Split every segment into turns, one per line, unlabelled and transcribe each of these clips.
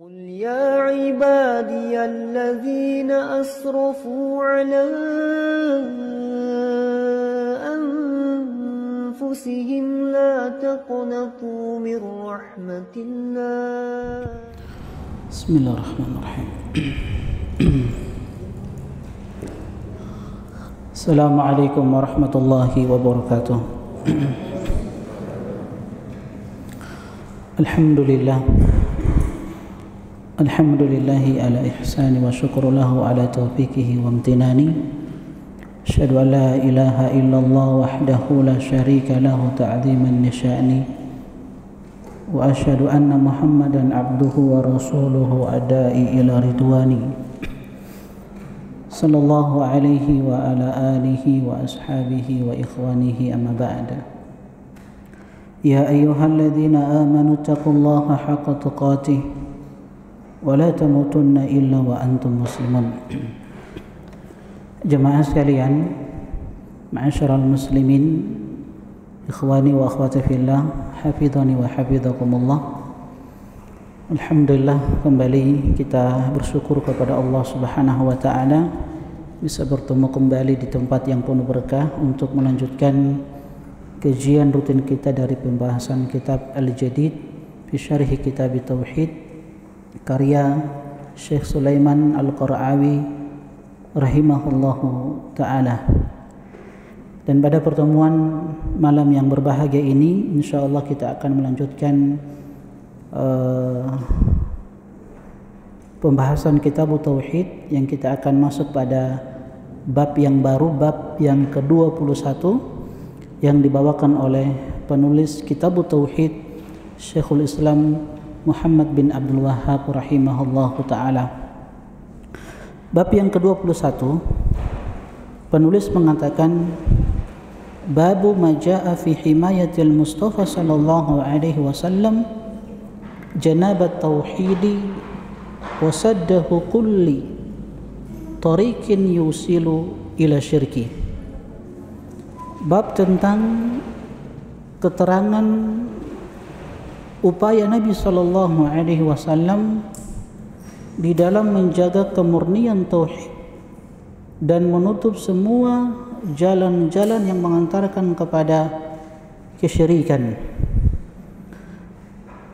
قل يا عبادي الذين أسرفوا على أنفسهم لا تقنطوا من رحمة الله.
بسم الله الرحمن الرحيم. السلام عليكم ورحمة الله وبركاته. Alhamdulillahi ala ihsani wa syukru lahu ala taufiqihi wa amtinani. Asyhadu an la ilaha illallah wahdahu la syarika lahu ta'ziman li sya'ni. Wa asyhadu anna Muhammadan abduhu wa rasuluhu adai ila ridwani. Sallallahu alaihi wa ala alihi wa ashabihi wa ikhwanihi amma ba'da. Ya ayyuhalladzina amanu taqullaha haqqa tuqatih wa la tamutunna illa wa antum muslimun. Jemaah sekalian, ma'asyiral muslimin, ikhwani wa akhwati fillah, hafizani wa hafizakumullah. Alhamdulillah, kembali kita bersyukur kepada Allah Subhanahu wa taala bisa bertemu kembali di tempat yang penuh berkah untuk melanjutkan kajian rutin kita dari pembahasan kitab Al-Jadid fi Syarhi Kitab Tauhid karya Syekh Sulaiman Al-Qara'awi rahimahullahu ta'ala. Dan pada pertemuan malam yang berbahagia ini insyaallah kita akan melanjutkan pembahasan kitab Tauhid yang kita akan masuk pada bab yang baru, bab yang ke-21 yang dibawakan oleh penulis kitab Tauhid Syekhul Islam Muhammad bin Abdul Wahhab rahimahullahu ta'ala. Bab yang ke-21 penulis mengatakan babu ma jaa fi himayatil Mustafa sallallahu alaihi wasallam janabat tauhidi wa saddahu kulli tariqin yusilu ila syirki. Bab tentang keterangan upaya Nabi sallallahu alaihi wasallam di dalam menjaga kemurnian tauhid dan menutup semua jalan-jalan yang mengantarkan kepada kesyirikan.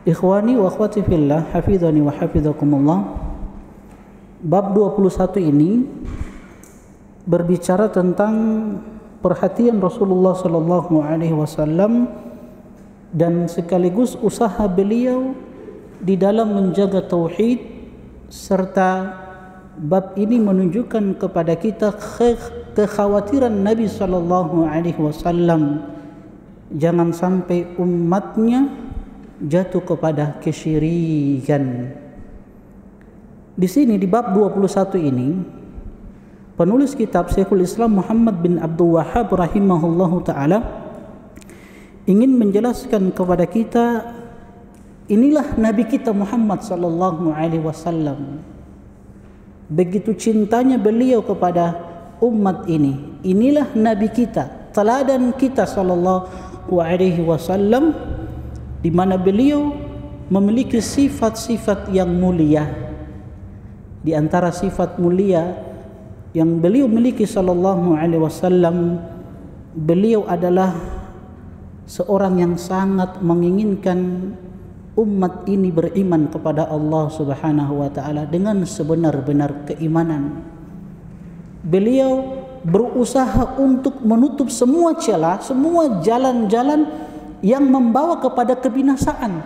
Ikhwani wa akhwati fillah, hafizani wa hafizakumullah. Bab 21 ini berbicara tentang perhatian Rasulullah sallallahu alaihi wasallam dan sekaligus usaha beliau di dalam menjaga tauhid, serta bab ini menunjukkan kepada kita kekhawatiran Nabi sallallahu alaihi wasallam jangan sampai umatnya jatuh kepada kesyirikan. Di sini di bab 21 ini penulis kitab Syekhul Islam Muhammad bin Abdul Wahhab rahimahullahu taala ingin menjelaskan kepada kita, inilah Nabi kita Muhammad sallallahu alaihi wasallam. Begitu cintanya beliau kepada umat ini. Inilah Nabi kita, teladan kita sallallahu alaihi wasallam, di mana beliau memiliki sifat-sifat yang mulia. Di antara sifat mulia yang beliau miliki sallallahu alaihi wasallam, beliau adalah seorang yang sangat menginginkan umat ini beriman kepada Allah Subhanahu wa taala dengan sebenar-benar keimanan. Beliau berusaha untuk menutup semua celah, semua jalan-jalan yang membawa kepada kebinasaan.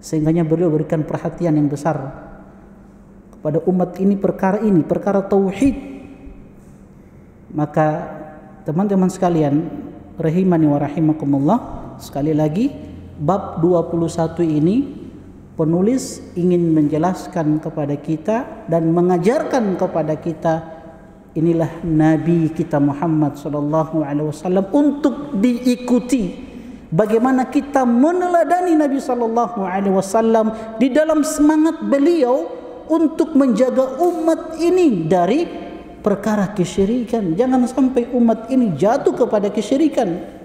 Sehingganya beliau berikan perhatian yang besar kepada umat ini, perkara tauhid. Maka teman-teman sekalian rahimani wa rahimakumullah, sekali lagi bab 21 ini penulis ingin menjelaskan kepada kita dan mengajarkan kepada kita, inilah Nabi kita Muhammad sallallahu alaihi wasallam untuk diikuti. Bagaimana kita meneladani Nabi sallallahu alaihi wasallam di dalam semangat beliau untuk menjaga umat ini dari perkara kesyirikan. Jangan sampai umat ini jatuh kepada kesyirikan.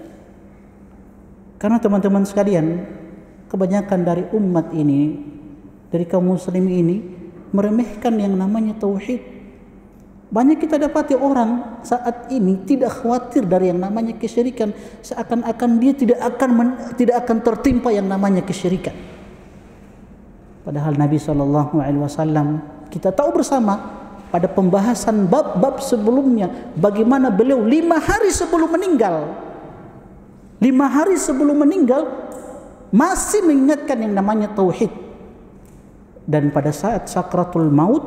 Karena teman-teman sekalian, kebanyakan dari umat ini dari kaum muslim ini meremehkan yang namanya tauhid. Banyak kita dapati orang saat ini tidak khawatir dari yang namanya kesyirikan, seakan-akan dia tidak akan tertimpa yang namanya kesyirikan. Padahal Nabi SAW, kita tahu bersama pada pembahasan bab-bab sebelumnya bagaimana beliau 5 hari sebelum meninggal, 5 hari sebelum meninggal masih mengingatkan yang namanya tauhid. Dan pada saat sakratul maut,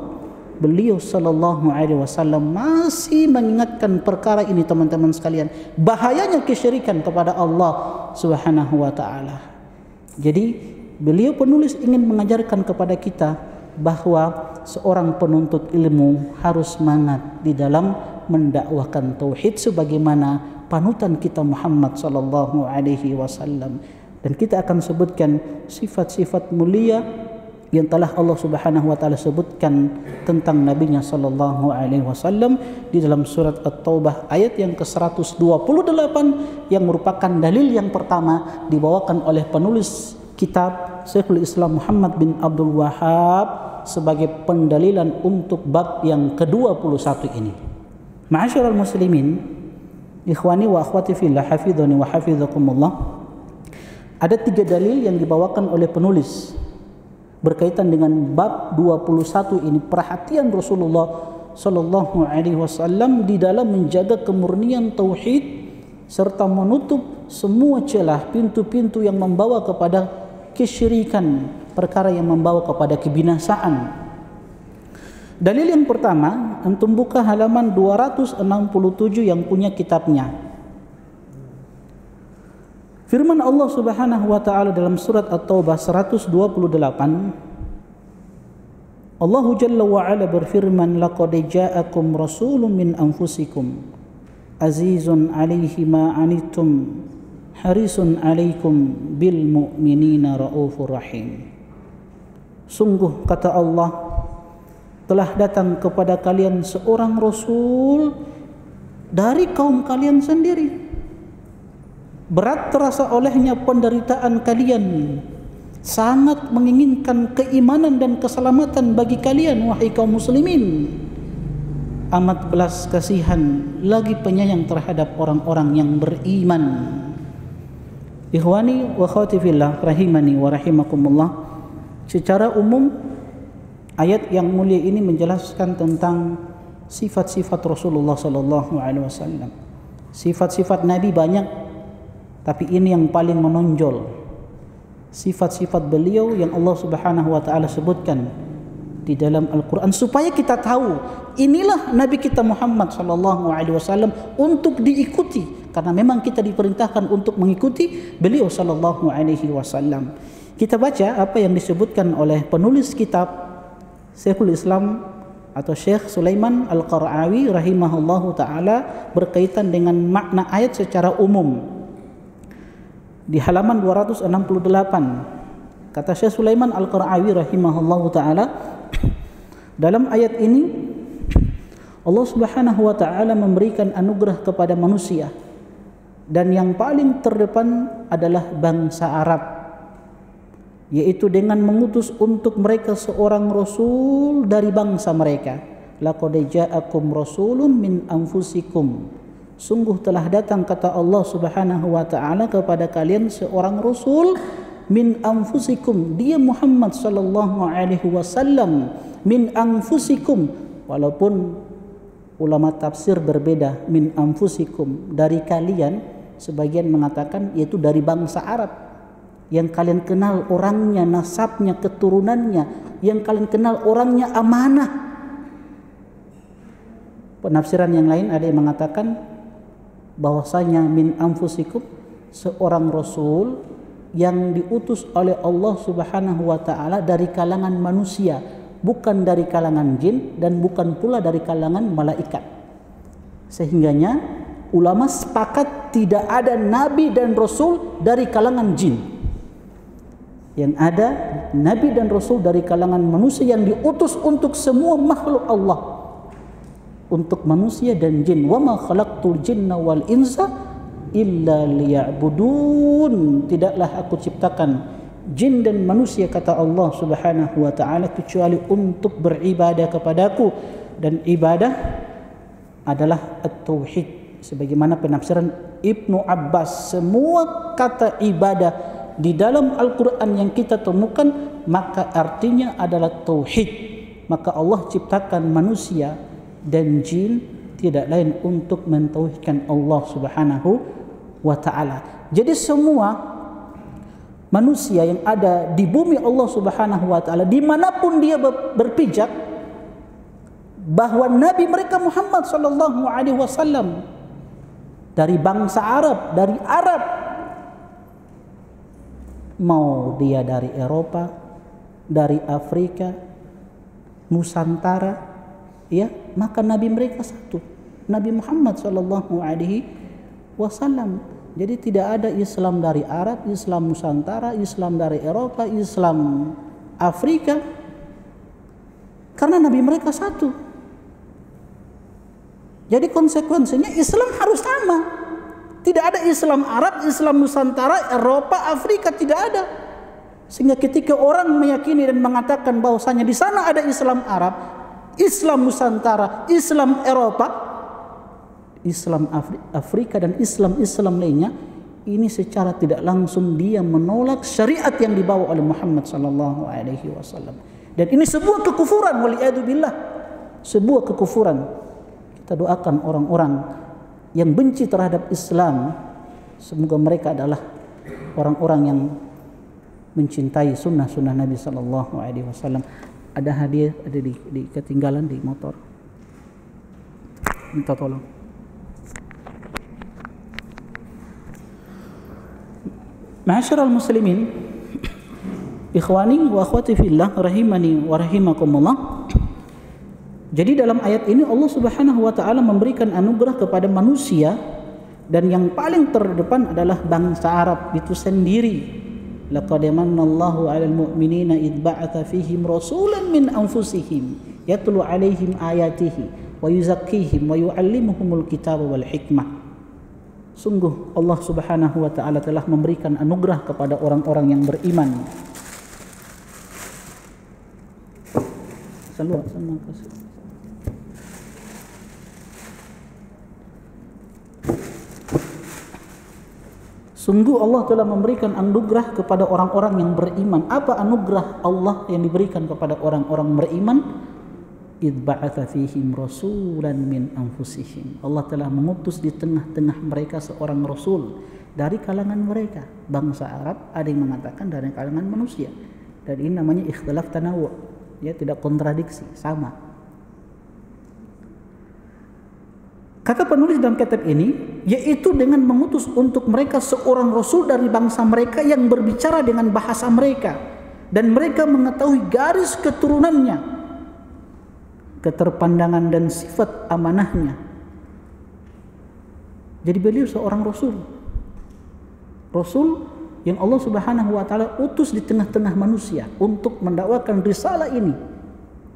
beliau sallallahu alaihi wasallam masih mengingatkan perkara ini, teman-teman sekalian, bahayanya kesyirikan kepada Allah Subhanahu wa taala. Jadi beliau penulis ingin mengajarkan kepada kita bahwa seorang penuntut ilmu harus semangat di dalam mendakwahkan tauhid sebagaimana panutan kita Muhammad sallallahu alaihi wasallam. Dan kita akan sebutkan sifat-sifat mulia yang telah Allah Subhanahu wa taala sebutkan tentang nabinya sallallahu alaihi wasallam di dalam surat At-Taubah ayat yang ke-128 yang merupakan dalil yang pertama dibawakan oleh penulis kitab Syekhul Islam Muhammad bin Abdul Wahhab sebagai pendalilan untuk bab yang ke-21 ini. Ma'asyiral muslimin, ikhwani wa akhwati fillah, hafizani wa hafizakumullah. Ada 3 dalil yang dibawakan oleh penulis berkaitan dengan bab 21 ini, perhatian Rasulullah sallallahu alaihi wasallam di dalam menjaga kemurnian tauhid serta menutup semua celah pintu-pintu yang membawa kepada kesyirikan, perkara yang membawa kepada kebinasaan. Dalil yang pertama, antum buka halaman 267 yang punya kitabnya. Firman Allah Subhanahu wa taala dalam surat At-Taubah 128, Allah Jalla wa Ala berfirman, laqad ja'akum rasulun min anfusikum azizun 'alaihi ma 'anittum harisun 'alaikum bil mu'minina raufur rahim. Sungguh, kata Allah, telah datang kepada kalian seorang rasul dari kaum kalian sendiri. Berat terasa olehnya penderitaan kalian, sangat menginginkan keimanan dan keselamatan bagi kalian, wahai kaum muslimin. Amat belas kasihan lagi penyayang terhadap orang-orang yang beriman. Ikhwani wa akhwati fillah, rahimani wa rahimakumullah. Secara umum ayat yang mulia ini menjelaskan tentang sifat-sifat Rasulullah sallallahu alaihi wasallam. Sifat-sifat Nabi banyak, tapi ini yang paling menonjol, sifat-sifat beliau yang Allah Subhanahu wa taala sebutkan di dalam Al-Qur'an supaya kita tahu inilah Nabi kita Muhammad sallallahu alaihi wasallam untuk diikuti, karena memang kita diperintahkan untuk mengikuti beliau sallallahu alaihi wasallam. Kita baca apa yang disebutkan oleh penulis kitab Syekhul Islam atau Syekh Sulaiman Al-Qara'awi rahimahullahu taala berkaitan dengan makna ayat secara umum. Di halaman 268 kata Syekh Sulaiman Al-Qara'awi rahimahullahu taala, dalam ayat ini Allah Subhanahu wa taala memberikan anugerah kepada manusia, dan yang paling terdepan adalah bangsa Arab, yaitu dengan mengutus untuk mereka seorang rasul dari bangsa mereka. Laqad ja'akum rasulun min anfusikum, sungguh telah datang, kata Allah Subhanahu wa taala, kepada kalian seorang rasul min anfusikum, dia Muhammad sallallahu alaihi wasallam, min anfusikum, walaupun ulama tafsir berbeda, min anfusikum, dari kalian, sebagian mengatakan yaitu dari bangsa Arab yang kalian kenal orangnya, nasabnya, keturunannya, yang kalian kenal orangnya amanah. Penafsiran yang lain ada yang mengatakan bahwasanya min anfusikum, seorang rasul yang diutus oleh Allah Subhanahu wa taala dari kalangan manusia, bukan dari kalangan jin dan bukan pula dari kalangan malaikat. Sehingganya ulama sepakat tidak ada nabi dan rasul dari kalangan jin. Yang ada nabi dan rasul dari kalangan manusia yang diutus untuk semua makhluk Allah, untuk manusia dan jin. Wa ma khalaqtul jinna wal insa illa liya'budun, tidaklah aku ciptakan jin dan manusia, kata Allah Subhanahu wa taala, kecuali untuk beribadah kepadaku, dan ibadah adalah at-tauhid. Sebagaimana penafsiran Ibnu Abbas, semua kata ibadah di dalam Al-Quran yang kita temukan maka artinya adalah tauhid. Maka Allah ciptakan manusia dan jin tidak lain untuk mentauhidkan Allah Subhanahu wa taala. Jadi semua manusia yang ada di bumi Allah Subhanahu wa taala, dimanapun dia berpijak, bahwa Nabi mereka Muhammad sallallahu alaihi wasallam dari bangsa Arab, dari Arab, mau dia dari Eropa, dari Afrika, Nusantara, ya, maka Nabi mereka satu, Nabi Muhammad sallallahu alaihi wasallam. Jadi tidak ada Islam dari Arab, Islam Nusantara, Islam dari Eropa, Islam Afrika, karena Nabi mereka satu. Jadi konsekuensinya Islam harus sama. Tidak ada Islam Arab, Islam Nusantara, Eropa, Afrika, tidak ada. Sehingga ketika orang meyakini dan mengatakan bahwasanya di sana ada Islam Arab, Islam Nusantara, Islam Eropa, Islam Afrika dan Islam lainnya, ini secara tidak langsung dia menolak syariat yang dibawa oleh Muhammad sallallahu alaihi wasallam. Dan ini sebuah kekufuran, waliyadu billah, sebuah kekufuran. Kita doakan orang-orang yang benci terhadap Islam, semoga mereka adalah orang-orang yang mencintai sunnah-sunnah Nabi sallallahu alaihi wasallam. Ada hadiah, ada di ketinggalan di motor. Minta tolong. Ma'asyiral muslimin, ikhwani wa akhwati fillah, rahimani wa rahimakumullah. Jadi dalam ayat ini Allah Subhanahu wa taala memberikan anugerah kepada manusia, dan yang paling terdepan adalah bangsa Arab itu sendiri. Laqad manallahu 'alal mu'minina id ba'atha fihim rasulan min anfusihim yatlu 'alaihim ayatihi wa yuzakkihim wa yu'allimuhumul kitaba wal hikmah. Sungguh Allah Subhanahu wa taala telah memberikan anugerah kepada orang-orang yang beriman. Sungguh Allah telah memberikan anugerah kepada orang-orang yang beriman. Apa anugerah Allah yang diberikan kepada orang-orang beriman? Idh ba'atha fihim rasulan min anfusihim. Allah telah mengutus di tengah-tengah mereka seorang rasul dari kalangan mereka, bangsa Arab, ada yang mengatakan dari kalangan manusia. Dan ini namanya ikhtilaf tanawu', ya, tidak kontradiksi, sama. Kata penulis dalam kitab ini, yaitu dengan mengutus untuk mereka seorang rasul dari bangsa mereka yang berbicara dengan bahasa mereka, dan mereka mengetahui garis keturunannya, keterpandangan dan sifat amanahnya. Jadi beliau seorang rasul yang Allah Subhanahu wa taala utus di tengah-tengah manusia untuk mendakwakan risalah ini,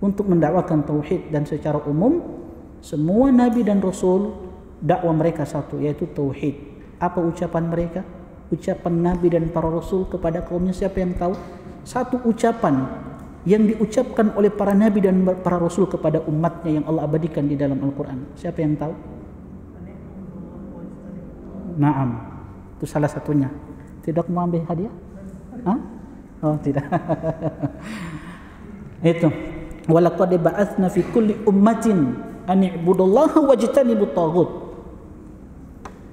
untuk mendakwakan tauhid. Dan secara umum semua nabi dan rasul dakwah mereka satu, yaitu tauhid. Apa ucapan mereka? Ucapan nabi dan para rasul kepada kaumnya, siapa yang tahu? Satu ucapan yang diucapkan oleh para nabi dan para rasul kepada umatnya yang Allah abadikan di dalam Al-Quran. Siapa yang tahu? Naam, itu salah satunya. Tidak mau ambil hadiah? Hah? Oh tidak. Itu. Walaqad ba'atsna fi kulli ummatin an i'budullaha wajtanibut taghut.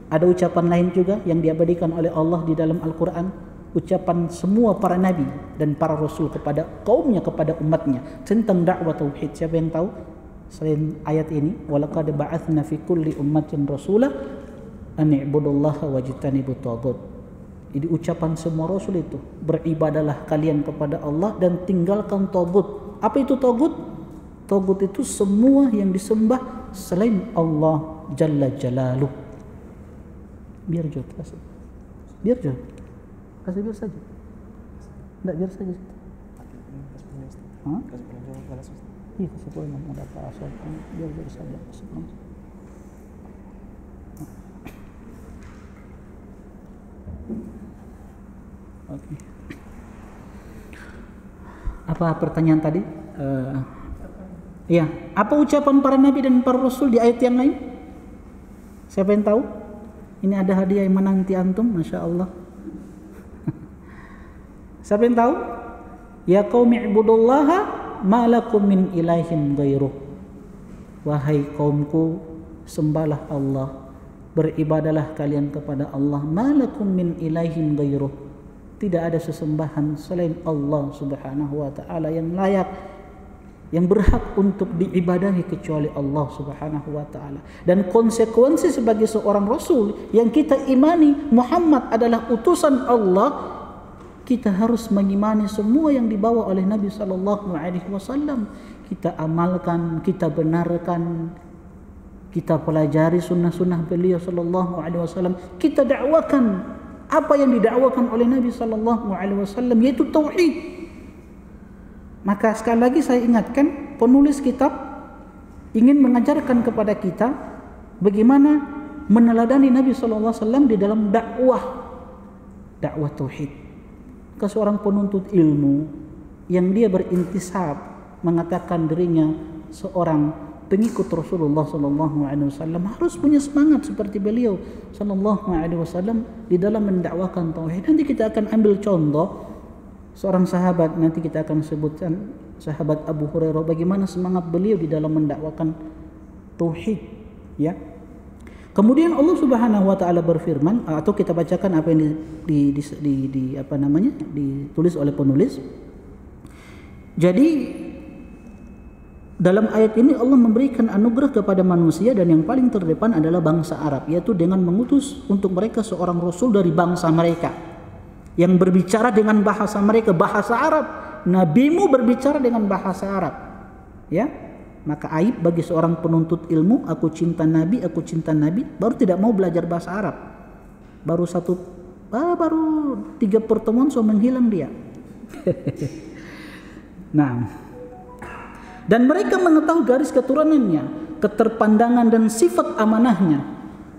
Ada ucapan lain juga yang diabadikan oleh Allah di dalam Al-Quran, ucapan semua para nabi dan para rasul kepada kaumnya, kepada umatnya tentang dakwah tauhid. Siapa yang tahu selain ayat ini? Walaqad ba'atsna fi kulli ummatin rasulah an i'budullaha wajtanibut taghut. Jadi ucapan semua rasul itu, beribadalah kalian kepada Allah dan tinggalkan taghut. Apa itu taghut? Taghut itu semua yang disembah selain Allah Jalla Jalaluh. Biar jauh, biar jauh. Kasih biar saja. Enggak, biar saja. Hah? Iya, kasih boleh ada apa asal. Biar saja. Oke. Apa pertanyaan tadi? Ya, apa ucapan para nabi dan para rasul di ayat yang lain? Siapa yang tahu? Ini ada hadiah yang menanti antum, masya Allah. Siapa yang tahu? Ya qaumi ibudullaha ma lakum min ilahin ghairuh. Wahai kaumku, sembahlah Allah, beribadalah kalian kepada Allah. Ma lakum min ilahin ghairuh. Tidak ada sesembahan selain Allah Subhanahu wa taala yang layak, yang berhak untuk diibadahi kecuali Allah Subhanahu wa taala. Dan konsekuensi sebagai seorang rasul yang kita imani Muhammad adalah utusan Allah, kita harus mengimani semua yang dibawa oleh Nabi sallallahu alaihi wasallam. Kita amalkan, kita benarkan, kita pelajari sunnah-sunnah beliau sallallahu alaihi wasallam, kita dakwakan apa yang didakwakan oleh Nabi sallallahu alaihi wasallam, yaitu tauhid. Maka sekali lagi saya ingatkan, penulis kitab ingin mengajarkan kepada kita bagaimana meneladani Nabi sallallahu alaihi wasallam di dalam dakwah tauhid. Ke seorang penuntut ilmu yang dia berintisab mengatakan dirinya seorang pengikut Rasulullah sallallahu alaihi wasallam harus punya semangat seperti beliau sallallahu alaihi wasallam di dalam mendakwakan tauhid. Nanti kita akan ambil contoh seorang sahabat, nanti kita akan sebutkan sahabat Abu Hurairah, bagaimana semangat beliau di dalam mendakwakan tauhid, ya. Kemudian Allah Subhanahu wa taala berfirman, atau kita bacakan apa yang ditulis oleh penulis. Jadi dalam ayat ini Allah memberikan anugerah kepada manusia, dan yang paling terdepan adalah bangsa Arab, yaitu dengan mengutus untuk mereka seorang rasul dari bangsa mereka yang berbicara dengan bahasa mereka, bahasa Arab. Nabimu berbicara dengan bahasa Arab, ya. Maka aib bagi seorang penuntut ilmu, aku cinta Nabi, baru tidak mau belajar bahasa Arab. Baru 3 pertemuan so menghilang dia. Nah, dan mereka mengetahui garis keturunannya, keterpandangan dan sifat amanahnya.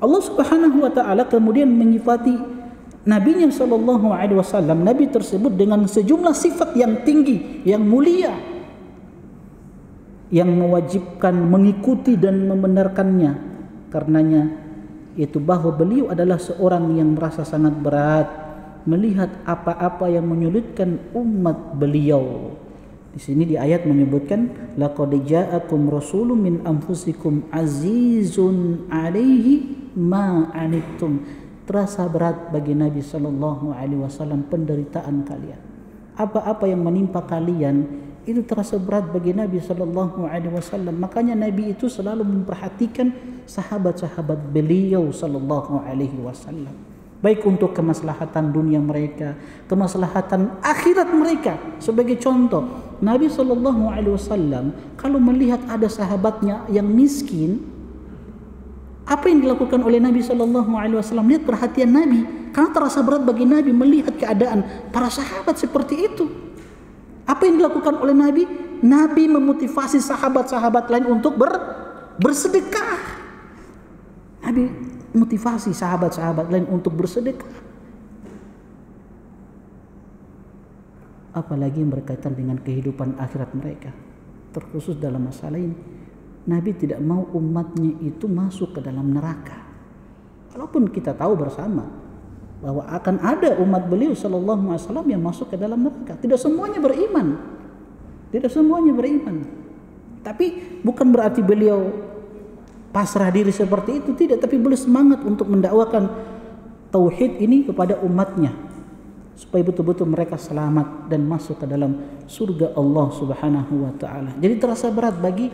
Allah Subhanahu wa taala kemudian menyifati Nabinya sallallahu alaihi wasallam, Nabi tersebut dengan sejumlah sifat yang tinggi, yang mulia, yang mewajibkan mengikuti dan membenarkannya. Karenanya yaitu bahwa beliau adalah seorang yang merasa sangat berat melihat apa-apa yang menyulitkan umat beliau. Di sini di ayat menyebutkan laqad ja'akum rasulun min anfusikum azizun 'alaihi ma 'anittum. Terasa berat bagi Nabi sallallahu alaihi wasallam penderitaan kalian. Apa-apa yang menimpa kalian itu terasa berat bagi Nabi sallallahu alaihi wasallam. Makanya Nabi itu selalu memperhatikan sahabat-sahabat beliau sallallahu alaihi wasallam, baik untuk kemaslahatan dunia mereka, kemaslahatan akhirat mereka. Sebagai contoh, Nabi sallallahu alaihi wasallam kalau melihat ada sahabatnya yang miskin, apa yang dilakukan oleh Nabi sallallahu alaihi wasallam? Lihat perhatian Nabi, karena terasa berat bagi Nabi melihat keadaan para sahabat seperti itu. Apa yang dilakukan oleh Nabi? Nabi memotivasi sahabat-sahabat lain untuk bersedekah. Nabi motivasi sahabat-sahabat lain untuk bersedekah. Apalagi yang berkaitan dengan kehidupan akhirat mereka, terkhusus dalam masalah ini. Nabi tidak mau umatnya itu masuk ke dalam neraka. Walaupun kita tahu bersama bahwa akan ada umat beliau sallallahu alaihi wasallam yang masuk ke dalam neraka. Tidak semuanya beriman. Tapi bukan berarti beliau pasrah diri seperti itu, tidak. Tapi beliau semangat untuk mendakwakan tauhid ini kepada umatnya, supaya betul-betul mereka selamat dan masuk ke dalam surga Allah Subhanahu wa taala. Jadi terasa berat bagi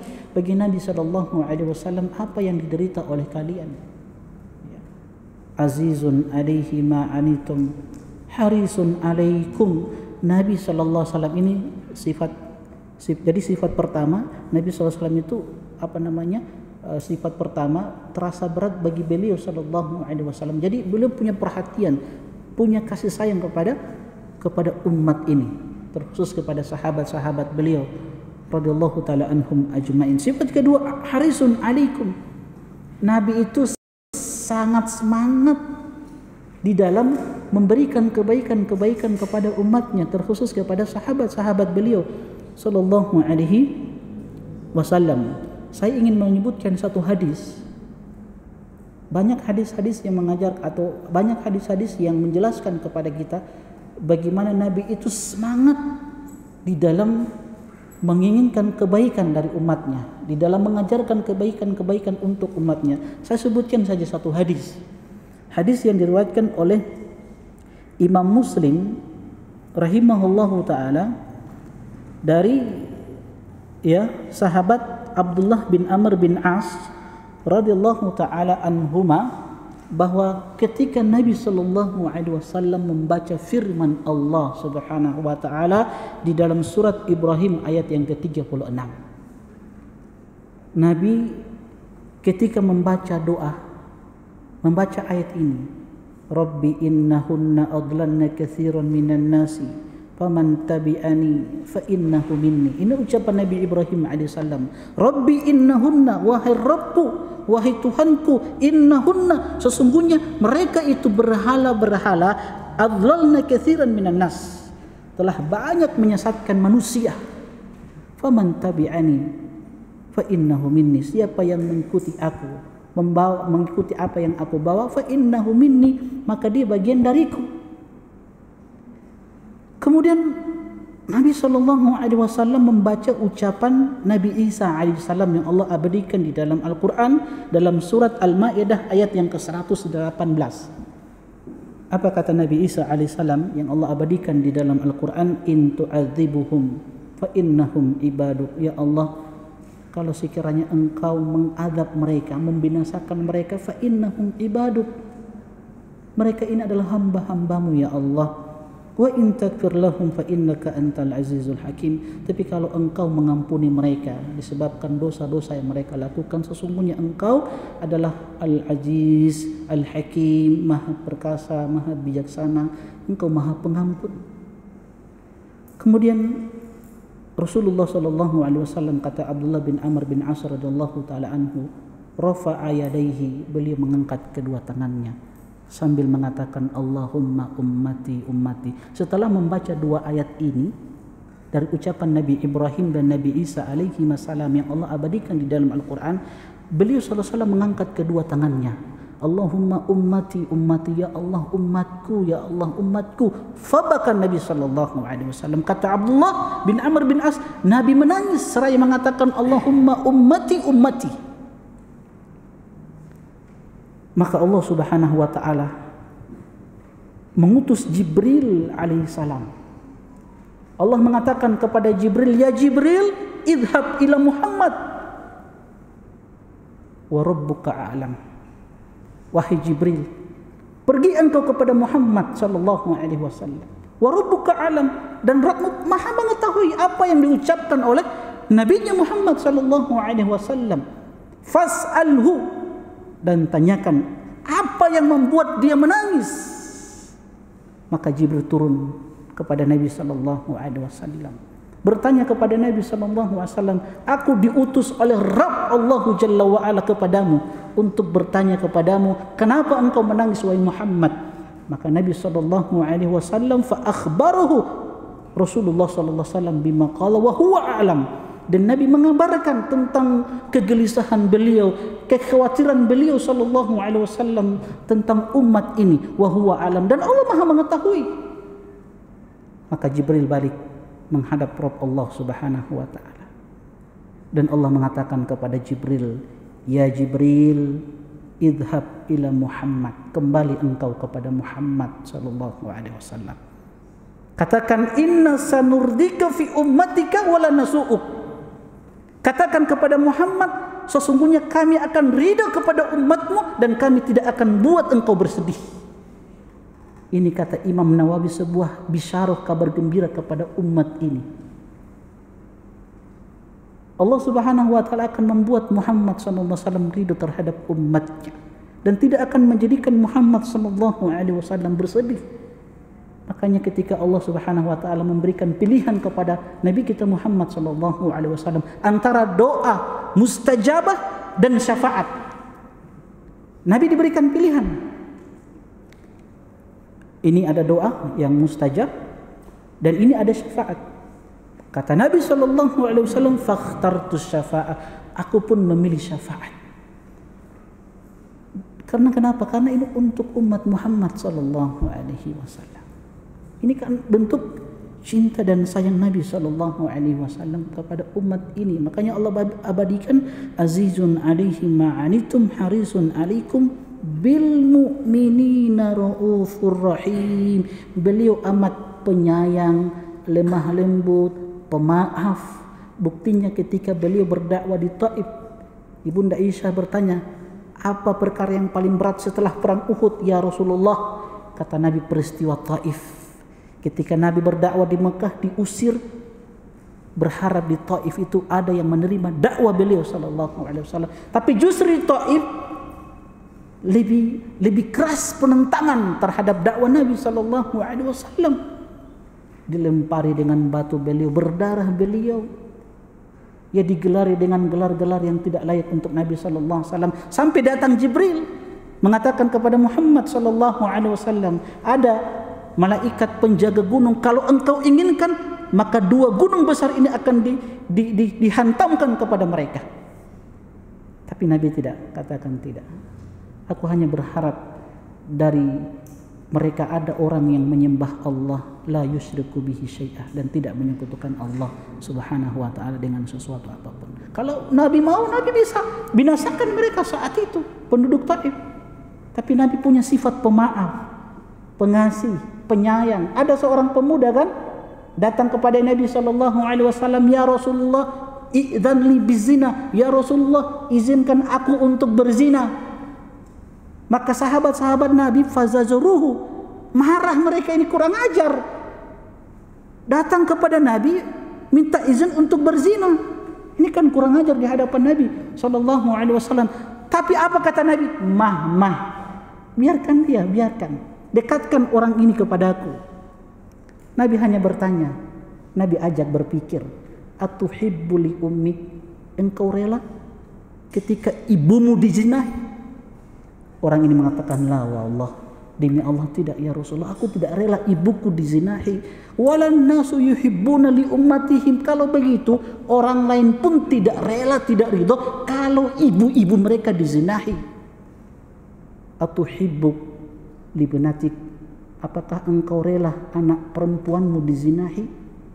Nabi sallallahu alaihi wasallam apa yang diderita oleh kalian. Ya. Azizun alaihi ma anitum harisun alaikum. Nabi sallallahu alaihi wasallam ini jadi sifat pertama Nabi sallallahu alaihi wasallam itu sifat pertama terasa berat bagi beliau sallallahu alaihi wasallam. Jadi beliau punya perhatian, punya kasih sayang kepada umat ini, terkhusus kepada sahabat-sahabat beliau radhiyallahu taala anhum ajmain. Sifat kedua, harisun alaikum. Nabi itu sangat semangat di dalam memberikan kebaikan-kebaikan kepada umatnya, terkhusus kepada sahabat-sahabat beliau sallallahu alaihi wasallam. Saya ingin menyebutkan satu hadis. Banyak hadis-hadis yang mengajar atau banyak hadis-hadis yang menjelaskan kepada kita bagaimana Nabi itu semangat di dalam menginginkan kebaikan dari umatnya, di dalam mengajarkan kebaikan-kebaikan untuk umatnya. Saya sebutkan saja satu hadis. Hadis yang diriwayatkan oleh Imam Muslim rahimahullahu taala dari sahabat Abdullah bin Amr bin As radhiyallahu taala anhuma, bahwa ketika Nabi sallallahu alaihi wasallam membaca firman Allah Subhanahu wa taala di dalam surat Ibrahim ayat yang ke-36. Nabi ketika membaca doa, membaca ayat ini, Rabbi innahunna adlanna katsiran minan nasi faman tabi'ani fa innahu minni. Ini ucapan Nabi Ibrahim alaihissalam. Rabbi innahunna, wahai Rabbku, wahai Tuhanku, innahunna, sesungguhnya mereka itu berhala-berhala, adlalna katsiran minan nas, telah banyak menyesatkan manusia. Faman tabi'ani fa innahu minni, siapa yang mengikuti aku, mengikuti apa yang aku bawa, fa innahu minni, maka dia bagian dariku. Kemudian Nabi SAW membaca ucapan Nabi Isa AS yang Allah abadikan di dalam Al-Quran dalam surat Al-Ma'idah ayat yang ke-118. Apa kata Nabi Isa AS yang Allah abadikan di dalam Al-Quran? In tu'adzibuhum fa innahum ibaduk. Ya Allah, kalau sekiranya engkau mengadab mereka, membinasakan mereka, fa innahum ibaduk, mereka ini adalah hamba-hambamu ya Allah. Wa in takfir lahum fa innaka antal azizul hakim. Tapi kalau engkau mengampuni mereka disebabkan dosa-dosa yang mereka lakukan, sesungguhnya engkau adalah al-aziz al-hakim, maha perkasa, maha bijaksana, engkau maha pengampun. Kemudian Rasulullah SAW, kata Abdullah bin Amr bin As radhiyallahu taala anhu, rafa'a yadayhi, beliau mengangkat kedua tangannya sambil mengatakan Allahumma ummati ummati. Setelah membaca dua ayat ini dari ucapan Nabi Ibrahim dan Nabi Isa alaihi wassalam yang Allah abadikan di dalam Al-Quran, beliau SAW mengangkat kedua tangannya, Allahumma ummati ummati, ya Allah umatku, ya Allah umatku. Fabaka Nabi SAW. Kata Abdullah bin Amr bin As, Nabi menangis seraya mengatakan Allahumma ummati ummati. Maka Allah Subhanahu wa taala mengutus Jibril alaihissalam. Allah mengatakan kepada Jibril, ya Jibril, idhab ila Muhammad wa rabbuka a'lam. Wahai Jibril, pergi engkau kepada Muhammad sallallahu alaihi wasallam. Wa rabbuka a'lam, dan Rabbmu Maha mengetahui apa yang diucapkan oleh nabinya Muhammad sallallahu alaihi wasallam. Fas'alhu, dan tanyakan apa yang membuat dia menangis. Maka Jibril turun kepada Nabi sallallahu alaihi wasallam, bertanya kepada Nabi sallallahu alaihi wasallam, aku diutus oleh Rabb Allahu Jalla wa Ala kepadamu untuk bertanya kepadamu, kenapa engkau menangis wahai Muhammad? Maka Nabi sallallahu alaihi wasallam fa akhbarahu Rasulullah sallallahu alaihi wasallam bima qala wa huwa a'lam. Dan Nabi mengabarkan tentang kegelisahan beliau, kekhawatiran beliau sallallahu alaihi wasallam tentang umat ini, wa huwa alam, dan Allah Maha mengetahui. Maka Jibril balik menghadap Rabb Allah Subhanahu wa taala. Dan Allah mengatakan kepada Jibril, ya Jibril, idhab ila Muhammad, kembali engkau kepada Muhammad sallallahu alaihi wasallam. Katakan inna sanurdika fi ummatika wala nasu'uk. Katakan kepada Muhammad, sesungguhnya kami akan ridha kepada umatmu dan kami tidak akan buat engkau bersedih. Ini kata Imam Nawawi sebuah bisyarah, kabar gembira kepada umat ini. Allah Subhanahu wa taala akan membuat Muhammad sallallahu alaihi wasallam ridha terhadap umatnya dan tidak akan menjadikan Muhammad sallallahu alaihi wasallam bersedih. Makanya ketika Allah Subhanahu wa taala memberikan pilihan kepada Nabi kita Muhammad sallallahu alaihi wasallam antara doa mustajabah dan syafaat, Nabi diberikan pilihan. Ini ada doa yang mustajab dan ini ada syafaat. Kata Nabi SAW, fakhtartu syafa'ah, aku pun memilih syafaat. Karena kenapa? Karena ini untuk umat Muhammad SAW. Ini kan bentuk cinta dan sayang Nabi SAW kepada umat ini. Makanya Allah abadikan, azizun alaihi ma'anitum harisun alaikum bil mu'minina ra'ufur rahim. Beliau amat penyayang, lemah lembut, pemaaf. Buktinya ketika beliau berdakwah di Taif, Ibunda Aisyah bertanya, apa perkara yang paling berat setelah perang Uhud ya Rasulullah? Kata Nabi, peristiwa Taif. Ketika Nabi berdakwah di Mekah diusir, berharap di Taif itu ada yang menerima dakwah beliau sallallahu alaihi wasallam. Tapi justru di Taif lebih keras penentangan terhadap dakwah Nabi sallallahu alaihi wasallam. Dilempari dengan batu beliau, berdarah beliau. Ya digelari dengan gelar-gelar yang tidak layak untuk Nabi sallallahu alaihi wasallam. Sampai datang Jibril mengatakan kepada Muhammad sallallahu alaihi wasallam, ada malaikat penjaga gunung, kalau engkau inginkan maka 2 gunung besar ini akan dihantamkan kepada mereka. Tapi Nabi tidak, katakan tidak. Aku hanya berharap dari mereka ada orang yang menyembah Allah, la yusyriku bihi syai'ah, dan tidak menyekutukan Allah subhanahu wa ta'ala dengan sesuatu apapun. Kalau Nabi mau, Nabi bisa binasakan mereka saat itu, penduduk Taif. Tapi Nabi punya sifat pemaaf, pengasih, penyayang. Ada seorang pemuda kan datang kepada Nabi SAW, ya Rasulullah, idzan li bizina, ya Rasulullah, izinkan aku untuk berzina. Maka sahabat-sahabat Nabi fazazuruhu, marah mereka, ini kurang ajar. Datang kepada Nabi minta izin untuk berzina. Ini kan kurang ajar di hadapan Nabi sallallahu alaihi wasallam. Tapi apa kata Nabi? Mah, biarkan dia, biarkan. Dekatkan orang ini kepadaku. Nabi hanya bertanya, Nabi ajak berpikir, atuhibbu li ummik, engkau rela ketika ibumu dizinahi? Orang ini mengatakan, la wallah, demi Allah tidak ya Rasulullah, aku tidak rela ibuku dizinahi. Walan nasu yuhibbuna li ummatihim, kalau begitu orang lain pun tidak rela, tidak ridho kalau ibu-ibu mereka dizinahi. Atuhibbu li banatik, apakah engkau rela anak perempuanmu dizinahi,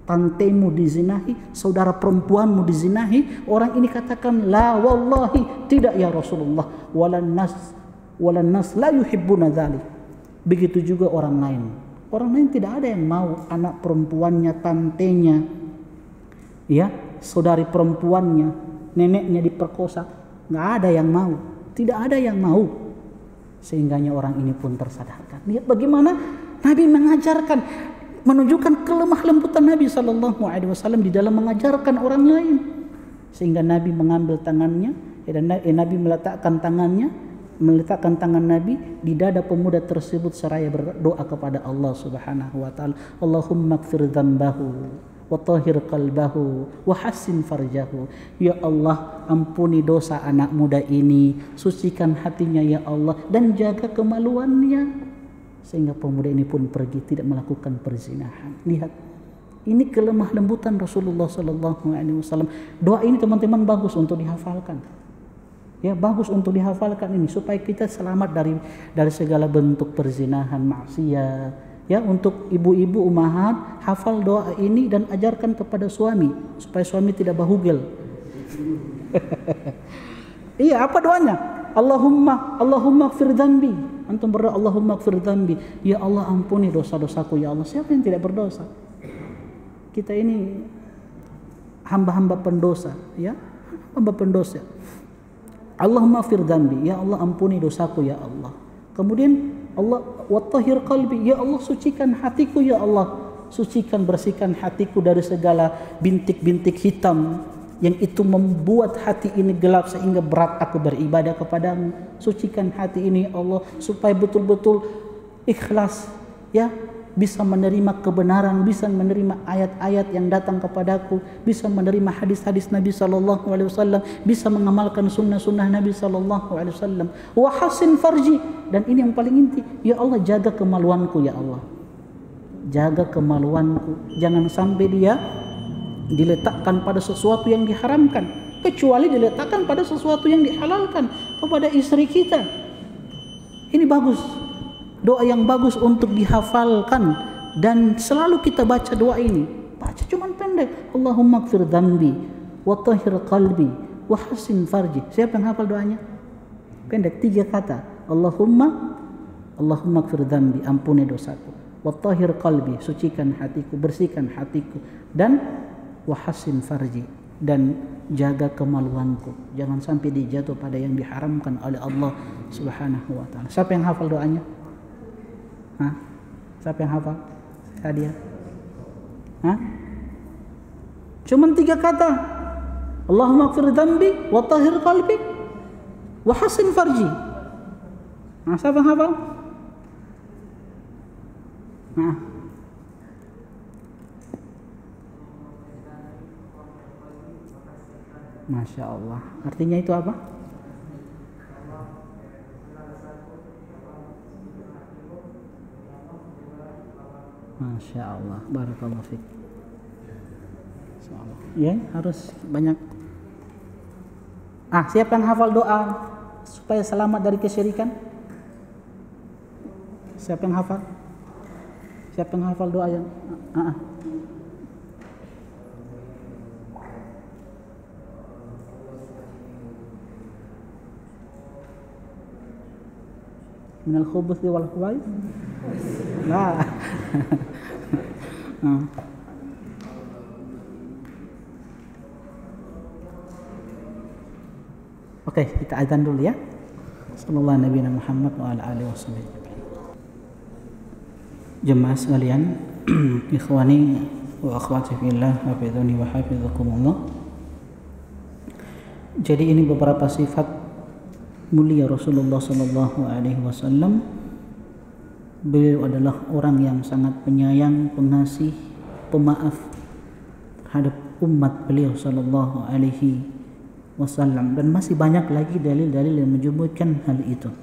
tantemu dizinahi, saudara perempuanmu dizinahi? Orang ini katakan, la wallahi, tidak ya Rasulullah. Walan nas la yuhibbuna dzalik. Begitu juga orang lain. Orang lain tidak ada yang mau anak perempuannya, tantenya, ya, saudari perempuannya, neneknya diperkosa. Nggak ada yang mau. Tidak ada yang mau. Sehingganya orang ini pun tersadarkan. Lihat bagaimana Nabi mengajarkan, menunjukkan kelemah lembutan Nabi sallallahu alaihi wasallam di dalam mengajarkan orang lain. Sehingga Nabi mengambil tangannya, dan Nabi meletakkan tangan Nabi di dada pemuda tersebut seraya berdoa kepada Allah Subhanahu wa taala, Allahumma ighfir dzambahu wa tahhir qalbahu wa hassin farjahu. Ya Allah, ampuni dosa anak muda ini, sucikan hatinya ya Allah, dan jaga kemaluannya. Sehingga pemuda ini pun pergi, tidak melakukan perzinahan. Lihat, ini kelemah lembutan Rasulullah sallallahu alaihi wasallam. Doa ini teman-teman bagus untuk dihafalkan. Ya, bagus untuk dihafalkan ini supaya kita selamat dari segala bentuk perzinahan, maksiat. Ya, untuk ibu-ibu ummahat, hafal doa ini dan ajarkan kepada suami supaya suami tidak bahugel. Iya, apa doanya? Allahumma ighfir dzambi. Antum berdoa, Allahumma ighfir dzambi. Ya Allah, ampuni dosa-dosaku ya Allah. Siapa yang tidak berdosa? Kita ini hamba-hamba pendosa, ya. Hamba pendosa. Allahumma ighfir dzambi, ya Allah ampuni dosaku ya Allah. Kemudian Allah wattahhir qalbi, ya Allah sucikan hatiku ya Allah. Sucikan, bersihkan hatiku dari segala bintik-bintik hitam yang itu membuat hati ini gelap sehingga berat aku beribadah kepadamu. Sucikan hati ini ya Allah supaya betul-betul ikhlas, ya, bisa menerima kebenaran, bisa menerima ayat-ayat yang datang kepadaku, bisa menerima hadis-hadis Nabi sallallahu alaihi wasallam, bisa mengamalkan sunnah-sunnah Nabi sallallahu alaihi wasallam. Wa hasin farji, dan ini yang paling inti, ya Allah jaga kemaluanku ya Allah. Jaga kemaluanku, jangan sampai dia diletakkan pada sesuatu yang diharamkan, kecuali diletakkan pada sesuatu yang dihalalkan kepada istri kita. Ini bagus, doa yang bagus untuk dihafalkan dan selalu kita baca doa ini. Baca cuman pendek, Allahumma ighfir dhanbi wa tahhir qalbi wa hassin farji. Siapa yang hafal doanya? Pendek, 3 kata. Allahumma ighfir dhanbi, ampuni dosaku. Wa tahhir qalbi, sucikan hatiku, bersihkan hatiku. Dan wa hassin farji, dan jaga kemaluanku. Jangan sampai dijatuh pada yang diharamkan oleh Allah Subhanahu wa taala. Siapa yang hafal doanya? Hah? Siapa yang hafal? Hadiah. Hah? Cuman 3 kata. Allahumma ighfir dhanbi wa tahhir qalbi wa hassin farji. Nah, siapa yang hafal? Nah. Masya Allah. Artinya itu apa? Masya Allah. Barakallahu fiik. Ya, harus banyak. Siapa yang hafal doa supaya selamat dari kesyirikan? Siapa yang hafal? Siapa yang hafal doa yang minal khubuthi wal khaba'ith? Nah. Oke, kita azan dulu ya. Sallallahu Nabi Muhammad wa ala alihi wasallam. Jemaah sekalian, ikhwani wa akhwati fillah, hafizuni wa hafizakumullah. Jadi ini beberapa sifat mulia Rasulullah sallallahu alaihi wasallam. Beliau adalah orang yang sangat penyayang, pengasih, pemaaf terhadap umat beliau sallallahu alaihi wasallam, dan masih banyak lagi dalil-dalil yang menyebutkan hal itu.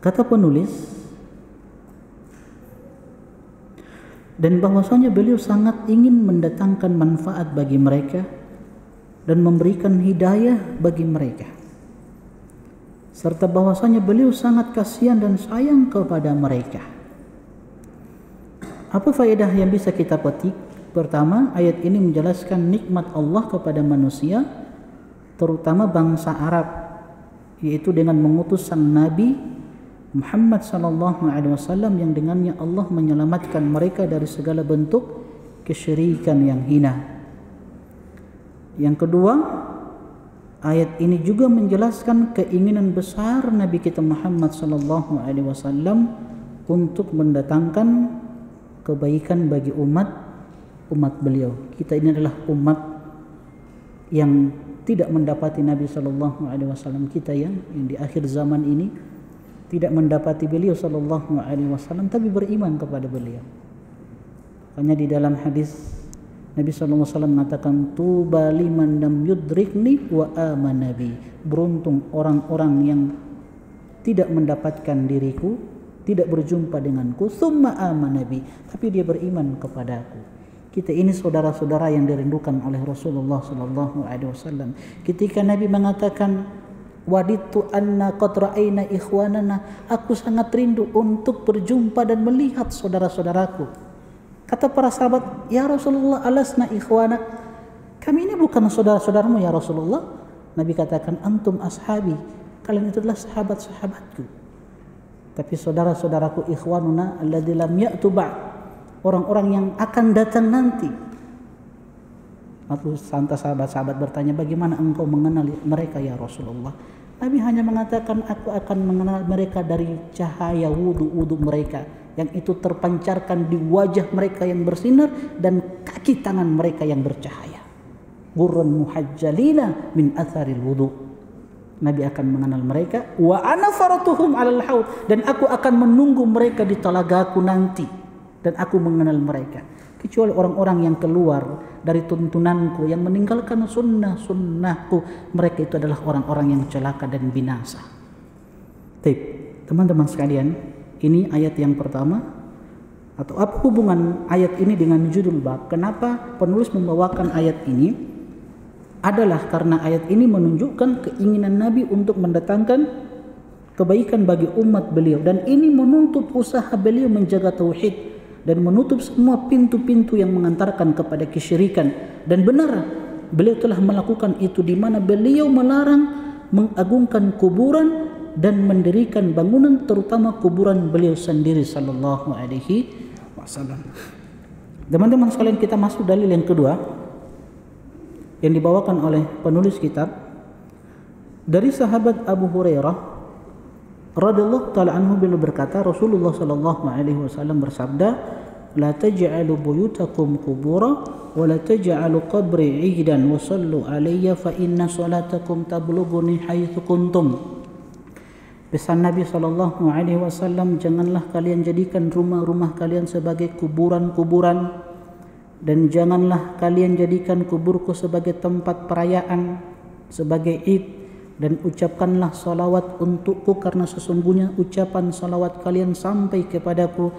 Kata penulis, dan bahwasanya beliau sangat ingin mendatangkan manfaat bagi mereka dan memberikan hidayah bagi mereka, serta bahwasanya beliau sangat kasihan dan sayang kepada mereka. Apa faedah yang bisa kita petik? Pertama, ayat ini menjelaskan nikmat Allah kepada manusia, terutama bangsa Arab, yaitu dengan mengutus sang Nabi Muhammad sallallahu alaihi wasallam yang dengannya Allah menyelamatkan mereka dari segala bentuk kesyirikan yang hina. Yang kedua, ayat ini juga menjelaskan keinginan besar Nabi kita Muhammad sallallahu alaihi wasallam untuk mendatangkan kebaikan bagi umat beliau. Kita ini adalah umat yang tidak mendapati Nabi sallallahu alaihi wasallam kita yang di akhir zaman ini tidak mendapati beliau sallallahu alaihi wasallam, tapi beriman kepada beliau. Hanya di dalam hadis Nabi sallallahu alaihi wasallam mengatakan, tuba liman lam yudrikni wa amana bi. Beruntung orang-orang yang tidak mendapatkan diriku, tidak berjumpa denganku, summa amana bi, tapi dia beriman kepadaku. Kita ini saudara-saudara yang dirindukan oleh Rasulullah sallallahu alaihi wasallam. Ketika Nabi mengatakan, waditu anna qad ra'ayna ikhwanana, aku sangat rindu untuk berjumpa dan melihat saudara-saudaraku. Kata para sahabat, ya Rasulullah, alasna ikhwanak, kami ini bukan saudara-saudaramu ya Rasulullah. Nabi katakan, antum ashabi, kalian itu adalah sahabat-sahabatku. Tapi saudara-saudaraku ikhwanuna alladzi lam ya'tu ba'd, orang-orang yang akan datang nanti. Lalu santas sahabat-sahabat bertanya, bagaimana engkau mengenali mereka ya Rasulullah? Nabi hanya mengatakan, aku akan mengenal mereka dari cahaya wudu mereka, yang itu terpancarkan di wajah mereka yang bersinar dan kaki tangan mereka yang bercahaya. Ghurran muhajjalina min atharil wudu. Nabi akan mengenal mereka. Wa ana faratuhum alal haud, dan aku akan menunggu mereka di telagaku nanti, dan aku mengenal mereka. Kecuali orang-orang yang keluar dari tuntunanku, yang meninggalkan sunnahku, mereka itu adalah orang-orang yang celaka dan binasa. Teman-teman sekalian, ini ayat yang pertama Atau apa hubungan ayat ini dengan judul bab? Kenapa penulis membawakan ayat ini? Adalah karena ayat ini menunjukkan keinginan Nabi untuk mendatangkan kebaikan bagi umat beliau, dan ini menuntut usaha beliau menjaga tauhid dan menutup semua pintu-pintu yang mengantarkan kepada kesyirikan. Dan benar beliau telah melakukan itu, di mana beliau melarang mengagungkan kuburan dan mendirikan bangunan, terutama kuburan beliau sendiri sallallahu alaihi wasallam. Teman-teman sekalian, kita masuk dalil yang kedua yang dibawakan oleh penulis kitab dari sahabat Abu Hurairah radhiyallahu taala anhu, beliau berkata, Rasulullah sallallahu alaihi wasallam bersabda, la taj'alu buyutakum qubura wa la taj'alu qabri 'idan wa sallu alayya fa inna salatakum tablughuni haitsu kuntum. Pesan Nabi sallallahu alaihi wasallam, janganlah kalian jadikan rumah-rumah kalian sebagai kuburan-kuburan, dan janganlah kalian jadikan kuburku sebagai tempat perayaan, sebagai id, dan ucapkanlah salawat untukku, karena sesungguhnya ucapan salawat kalian sampai kepadaku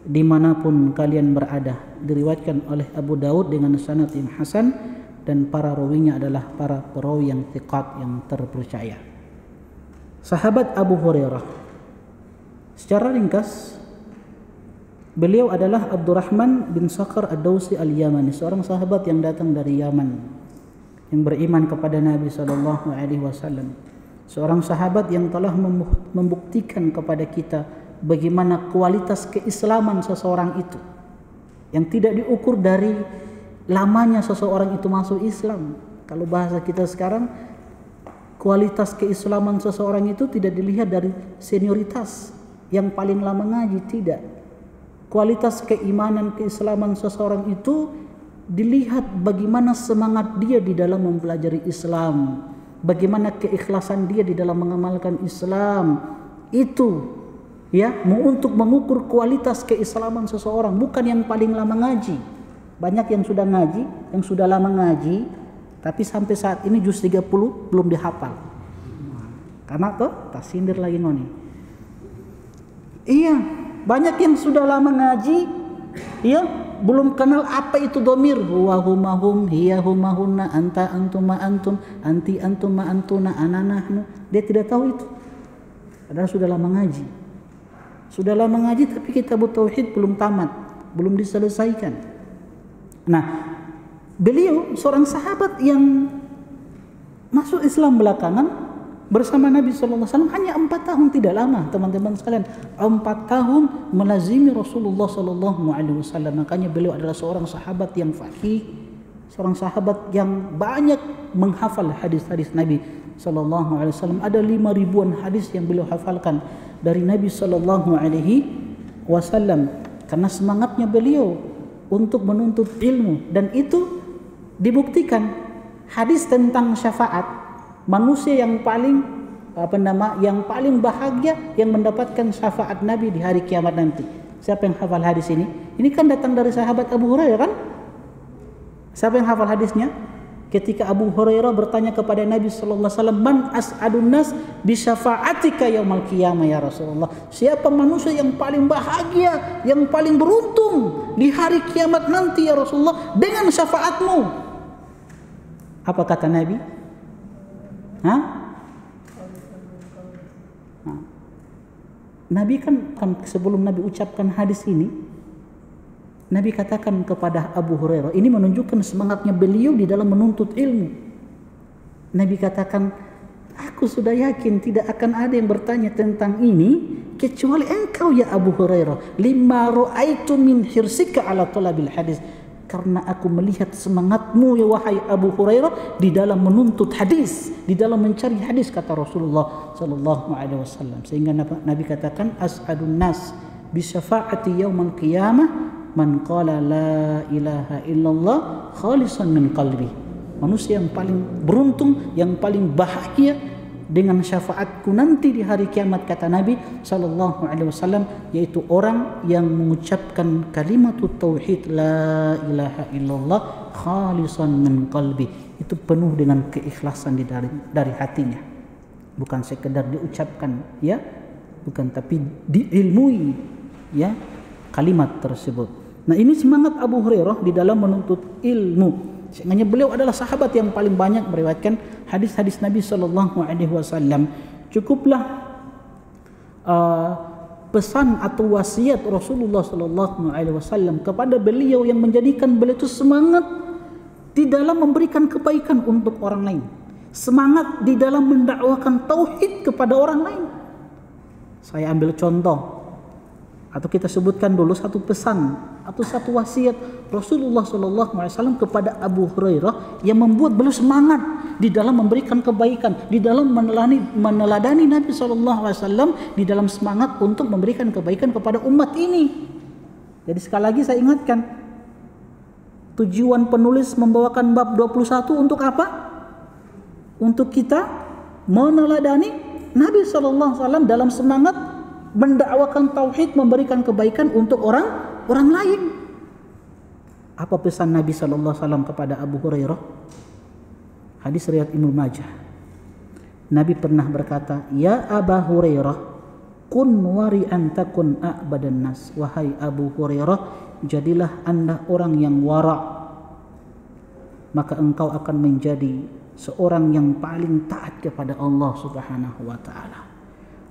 dimanapun kalian berada. Diriwayatkan oleh Abu Daud dengan sanad yang hasan, dan para rawinya adalah para perawi yang thiqat, yang terpercaya. Sahabat Abu Hurairah, secara ringkas, beliau adalah Abdurrahman bin Sakhar ad-Dawsi al-Yamani, seorang sahabat yang datang dari Yaman, yang beriman kepada Nabi sallallahu alaihi wasallam. Seorang sahabat yang telah membuktikan kepada kita bagaimana kualitas keislaman seseorang itu, yang tidak diukur dari lamanya seseorang itu masuk Islam. Kalau bahasa kita sekarang, kualitas keislaman seseorang itu tidak dilihat dari senioritas, yang paling lama ngaji, tidak. Kualitas keimanan keislaman seseorang itu dilihat bagaimana semangat dia di dalam mempelajari Islam, bagaimana keikhlasan dia di dalam mengamalkan Islam. Itu ya, untuk mengukur kualitas keislaman seseorang, bukan yang paling lama ngaji. Banyak yang sudah ngaji, yang sudah lama ngaji, tapi sampai saat ini juz 30 belum dihafal. Karena tuh tak sindir lagi noni. Iya, banyak yang sudah lama ngaji, ya, belum kenal apa itu domir. Huwa huma hum, hiya huma hunna, anta antuma antum, anti antuma antuna, ana nahnu. Dia tidak tahu itu. Padahal sudah lama ngaji. Sudah lama ngaji, tapi kitab tauhid belum tamat, belum diselesaikan. Nah, beliau seorang sahabat yang masuk Islam belakangan bersama Nabi sallallahu alaihi wasallam hanya 4 tahun, tidak lama teman-teman sekalian. 4 tahun melazimi Rasulullah sallallahu alaihi wasallam. Makanya beliau adalah seorang sahabat yang faqih, seorang sahabat yang banyak menghafal hadis-hadis Nabi sallallahu alaihi wasallam. Ada 5.000-an hadis yang beliau hafalkan dari Nabi sallallahu alaihi wasallam, karena semangatnya beliau untuk menuntut ilmu. Dan itu dibuktikan hadis tentang syafaat, manusia yang paling yang paling bahagia yang mendapatkan syafaat Nabi di hari kiamat nanti. Siapa yang hafal hadis ini? Ini kan datang dari sahabat Abu Hurairah, kan? Siapa yang hafal hadisnya? Ketika Abu Hurairah bertanya kepada Nabi sallallahu alaihi wasallam, "Man as'adun nas bi syafa'atika yaumal qiyamah ya Rasulullah?" Siapa manusia yang paling bahagia, yang paling beruntung di hari kiamat nanti ya Rasulullah dengan syafaatmu? Apa kata Nabi? Nabi kan sebelum Nabi ucapkan hadis ini, Nabi katakan kepada Abu Hurairah, ini menunjukkan semangatnya beliau di dalam menuntut ilmu. Nabi katakan, aku sudah yakin tidak akan ada yang bertanya tentang ini kecuali engkau ya Abu Hurairah. Lima ra'aitu min hirsika ala talabil hadis. Karena aku melihat semangatmu ya wahai Abu Hurairah di dalam menuntut hadis, di dalam mencari hadis, kata Rasulullah sallallahu alaihi wasallam. Sehingga Nabi katakan, as'adun nas bi syafaati yaumal qiyamah man qala la ilaha illallah khalisan min qalbi. Manusia yang paling beruntung, yang paling bahagia dengan syafaatku nanti di hari kiamat, kata Nabi sallallahu alaihi wasallam, yaitu orang yang mengucapkan kalimatut tauhid la ilaha illallah khalisan min qalbi. Itu penuh dengan keikhlasan dari hatinya. Bukan sekedar diucapkan, ya, bukan, tapi diilmui, ya. kalimat tersebut. Nah, ini semangat Abu Hurairah di dalam menuntut ilmu. Sehingga beliau adalah sahabat yang paling banyak meriwayatkan hadis-hadis Nabi sallallahu alaihi wasallam. Cukuplah pesan atau wasiat Rasulullah sallallahu alaihi wasallam kepada beliau yang menjadikan beliau itu semangat di dalam memberikan kebaikan untuk orang lain. Semangat di dalam mendakwakan tauhid kepada orang lain. Saya ambil contoh atau kita sebutkan dulu satu pesan atau satu wasiat Rasulullah SAW kepada Abu Hurairah yang membuat beliau semangat di dalam memberikan kebaikan, di dalam meneladani Nabi SAW, di dalam semangat untuk memberikan kebaikan kepada umat ini. Jadi sekali lagi saya ingatkan, tujuan penulis membawakan bab 21 untuk apa? Untuk kita meneladani Nabi SAW dalam semangat mendakwakan tauhid, memberikan kebaikan untuk orang lain. Apa pesan Nabi sallallahu alaihi wasallam kepada Abu Hurairah? Hadis riwayat Ibnu Majah. Nabi pernah berkata, "Ya Aba Hurairah, kun wari'an takun a'badan nas." Wahai Abu Hurairah, jadilah Anda orang yang wara', maka engkau akan menjadi seorang yang paling taat kepada Allah Subhanahu wa taala.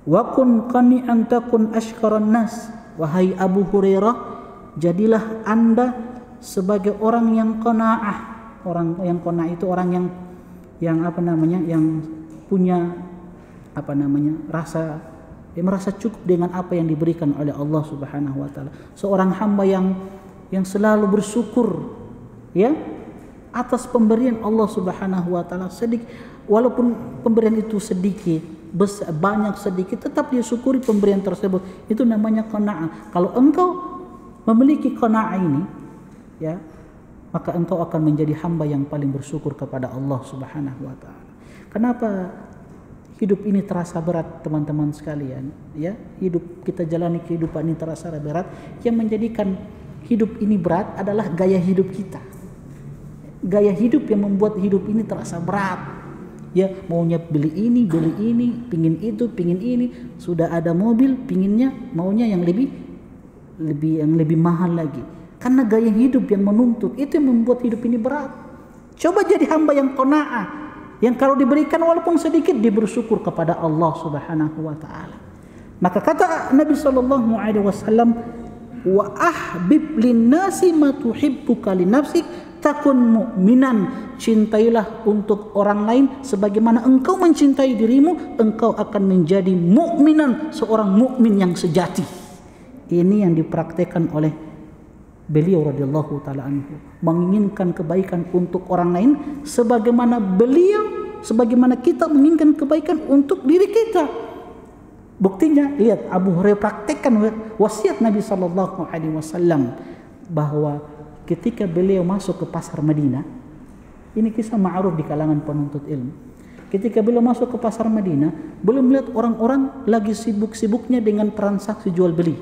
Wa kun qani'an takun ashkaran nas. Wahai Abu Hurairah, jadilah Anda sebagai orang yang qanaah. Orang yang qanaah itu orang yang punya merasa cukup dengan apa yang diberikan oleh Allah Subhanahu wa taala. Seorang hamba yang selalu bersyukur ya atas pemberian Allah Subhanahu wa taala, walaupun pemberian itu sedikit, banyak sedikit, tetap dia syukuri pemberian tersebut. Itu namanya qanaah. Kalau engkau memiliki qanaah ini, ya, maka engkau akan menjadi hamba yang paling bersyukur kepada Allah Subhanahu wa taala. Kenapa hidup ini terasa berat, teman-teman sekalian? Ya, kita jalani kehidupan ini terasa berat. Yang menjadikan hidup ini berat adalah gaya hidup kita. Gaya hidup yang membuat hidup ini terasa berat. Ya, maunya beli ini, pingin itu, pingin ini, sudah ada mobil, maunya yang lebih mahal lagi. Karena gaya hidup yang menuntut itu yang membuat hidup ini berat. Coba jadi hamba yang qanaah, yang kalau diberikan walaupun sedikit dia bersyukur kepada Allah Subhanahu wa taala. Maka kata Nabi sallallahu alaihi wasallam, "Wa ahbib lin-nasi ma tuhibbuka li nafsik takun mu'minan." Cintailah untuk orang lain sebagaimana engkau mencintai dirimu, engkau akan menjadi mukminan, seorang mukmin yang sejati. Ini yang dipraktekkan oleh beliau radhiyallahu taala anhu, menginginkan kebaikan untuk orang lain sebagaimana kita menginginkan kebaikan untuk diri kita. Buktinya lihat, Abu Hurairah praktekkan wasiat Nabi sallallahu alaihi wasallam bahwa ketika beliau masuk ke pasar Madinah, ini kisah ma'ruf di kalangan penuntut ilmu. Ketika beliau masuk ke pasar Madinah, beliau melihat orang-orang lagi sibuk-sibuknya dengan transaksi jual beli.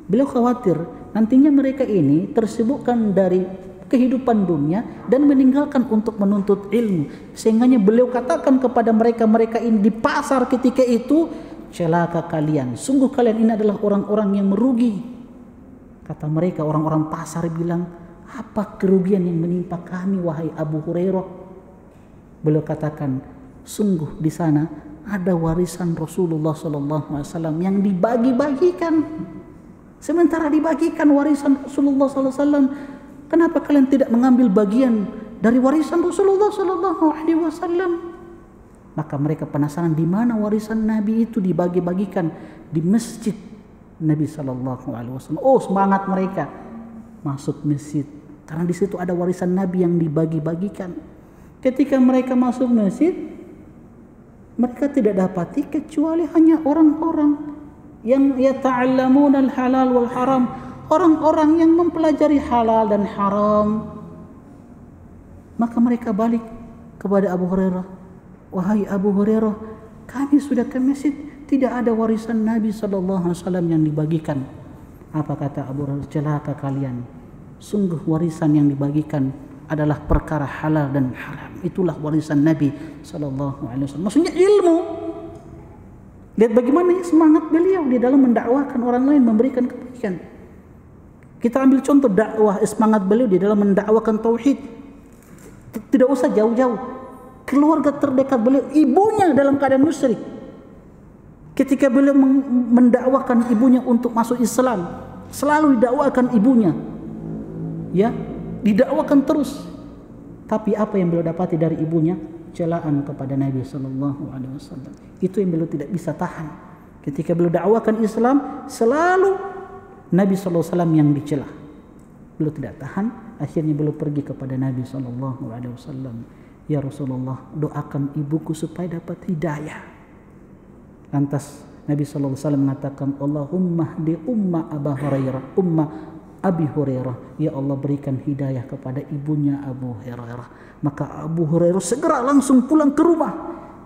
Beliau khawatir nantinya mereka ini tersibukkan dari kehidupan dunia dan meninggalkan untuk menuntut ilmu. Sehingga beliau katakan kepada mereka ini di pasar ketika itu, "Celaka kalian, sungguh kalian ini adalah orang-orang yang merugi." Kata mereka, orang-orang pasar bilang, "Apa kerugian yang menimpa kami wahai Abu Hurairah?" Beliau katakan, "Sungguh di sana ada warisan Rasulullah SAW yang dibagi-bagikan. Sementara dibagikan warisan Rasulullah SAW, kenapa kalian tidak mengambil bagian dari warisan Rasulullah SAW?" Maka mereka penasaran, di mana warisan Nabi itu dibagi-bagikan? Di masjid Nabi SAW. Oh, semangat mereka masuk masjid, karena di situ ada warisan Nabi yang dibagi-bagikan. Ketika mereka masuk masjid, mereka tidak dapati kecuali hanya orang-orang yang yata'allamuna al-halal wal haram, orang-orang yang mempelajari halal dan haram. Maka mereka balik kepada Abu Hurairah, "Wahai Abu Hurairah, kami sudah ke masjid, tidak ada warisan Nabi SAW yang dibagikan." Apa kata Abu Hurairah? "Celaka kalian, sungguh warisan yang dibagikan adalah perkara halal dan haram. Itulah warisan Nabi SAW." Maksudnya ilmu. Lihat bagaimana semangat beliau di dalam mendakwakan orang lain, memberikan kebaikan. Kita ambil contoh dakwah, semangat beliau di dalam mendakwakan tauhid. Tidak usah jauh-jauh. Keluarga terdekat beliau, ibunya dalam keadaan musyrik. Ketika beliau mendakwakan ibunya untuk masuk Islam, selalu didakwakan ibunya. Ya, didakwakan terus. Tapi apa yang beliau dapati dari ibunya? Celaan kepada Nabi sallallahu alaihi wasallam. Itu yang beliau tidak bisa tahan. Ketika beliau dakwakan Islam, selalu Nabi sallallahu alaihi wasallam yang dicela. Beliau tidak tahan, akhirnya beliau pergi kepada Nabi sallallahu alaihi wasallam. Ya Rasulullah, doakan ibuku supaya dapat hidayah. Lantas Nabi sallallahu alaihi wasallam mengatakan, Allahumma hdi umma Abi Hurairah. Ya Allah, berikan hidayah kepada ibunya Abu Hurairah. Maka Abu Hurairah segera langsung pulang ke rumah.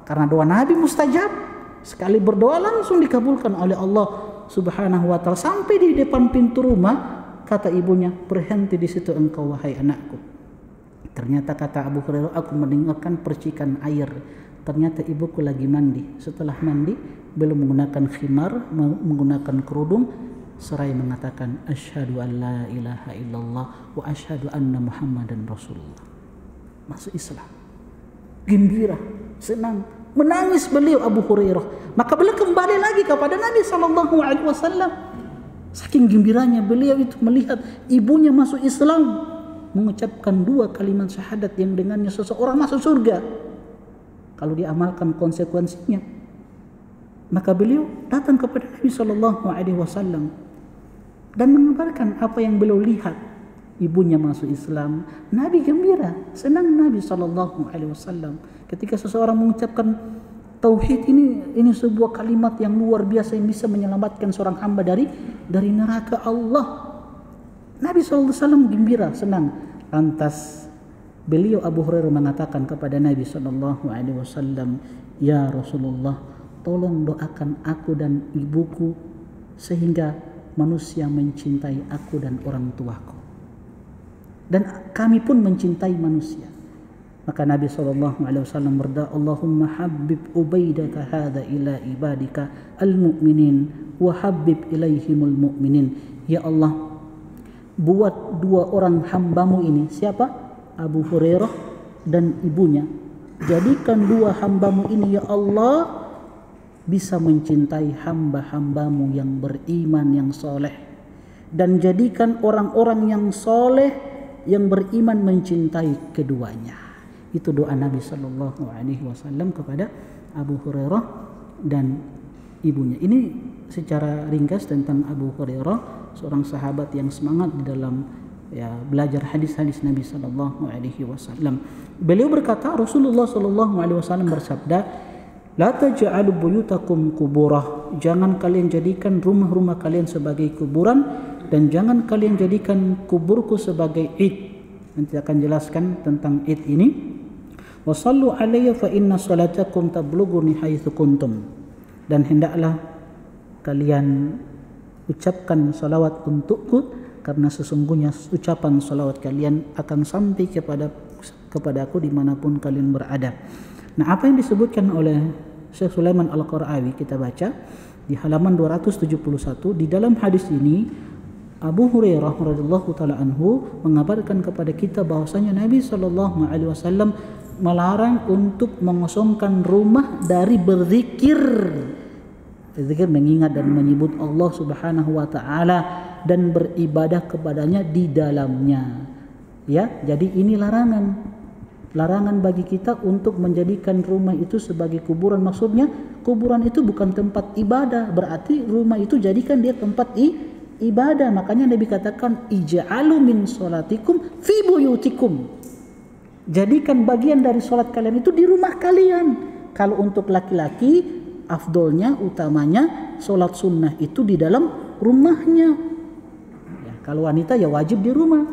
Karena doa Nabi mustajab. Sekali berdoa langsung dikabulkan oleh Allah Subhanahu wa ta'ala. Sampai di depan pintu rumah, kata ibunya, berhenti di situ engkau wahai anakku. Ternyata kata Abu Hurairah, aku mendengarkan percikan air. Ternyata ibuku lagi mandi. Setelah mandi, belum menggunakan khimar, menggunakan kerudung, seraya mengatakan asyhadu an la ilaha illallah wa asyhadu anna Muhammadan Rasulullah. Masuk Islam. Gembira, senang, menangis beliau Abu Hurairah. Maka beliau kembali lagi kepada Nabi sallallahu alaihi wasallam. Saking gembiranya beliau itu melihat ibunya masuk Islam, mengucapkan 2 kalimat syahadat yang dengannya seseorang masuk surga kalau diamalkan konsekuensinya. Maka beliau datang kepada Nabi sallallahu alaihi wasallam dan mengabarkan apa yang beliau lihat. Ibunya masuk Islam. Nabi gembira, senang Nabi sallallahu alaihi wasallam. Ketika seseorang mengucapkan tauhid, ini sebuah kalimat yang luar biasa yang bisa menyelamatkan seorang hamba dari neraka Allah. Nabi sallallahu alaihi wasallam gembira, senang. Lantas beliau Abu Hurairah mengatakan kepada Nabi sallallahu alaihi wasallam, "Ya Rasulullah, tolong doakan aku dan ibuku sehingga manusia mencintai aku dan orang tuaku. Dan kami pun mencintai manusia." Maka Nabi SAW berdoa, Allahumma habib ubaidaka hadha ila ibadika al-mu'minin wa habib ilaihimul mu'minin. Ya Allah, buat 2 orang hambamu ini, siapa? Abu Hurairah dan ibunya. Jadikan 2 hambamu ini ya Allah bisa mencintai hamba-hambamu yang beriman, yang soleh. Dan jadikan orang-orang yang soleh, yang beriman mencintai keduanya. Itu doa Nabi sallallahu alaihi wasallam kepada Abu Hurairah dan ibunya. Ini secara ringkas tentang Abu Hurairah, seorang sahabat yang semangat di dalam belajar hadis-hadis Nabi sallallahu alaihi wasallam. Beliau berkata, Rasulullah sallallahu alaihi wasallam bersabda, "La taj'alu buyutakum quburah." Jangan kalian jadikan rumah-rumah kalian sebagai kuburan, dan jangan kalian jadikan kuburku sebagai id. Nanti akan jelaskan tentang id ini. Wa sallu alayya fa inna salatakum tablughuni haitsu kuntum. Dan hendaklah kalian ucapkan salawat untukku, karena sesungguhnya ucapan salawat kalian akan sampai kepadaku dimanapun kalian berada. Nah, apa yang disebutkan oleh Syekh Sulaiman Al-Qarawi, kita baca di halaman 271. Di dalam hadis ini Abu Hurairah radhiyallahu taala anhu mengabarkan kepada kita bahwasanya Nabi sallallahu alaihi wasallam melarang untuk mengosongkan rumah dari berzikir. Berzikir mengingat dan menyebut Allah Subhanahu wa taala dan beribadah kepadanya di dalamnya. Ya, jadi ini larangan. Larangan bagi kita untuk menjadikan rumah itu sebagai kuburan. Maksudnya kuburan itu bukan tempat ibadah, berarti rumah itu jadikan dia tempat ibadah. Makanya Nabi katakan ij'alu min sholatikum fi buyutikum. Jadikan bagian dari sholat kalian itu di rumah kalian. Kalau untuk laki-laki, afdolnya, utamanya sholat sunnah itu di dalam rumahnya. Ya, kalau wanita ya wajib di rumah,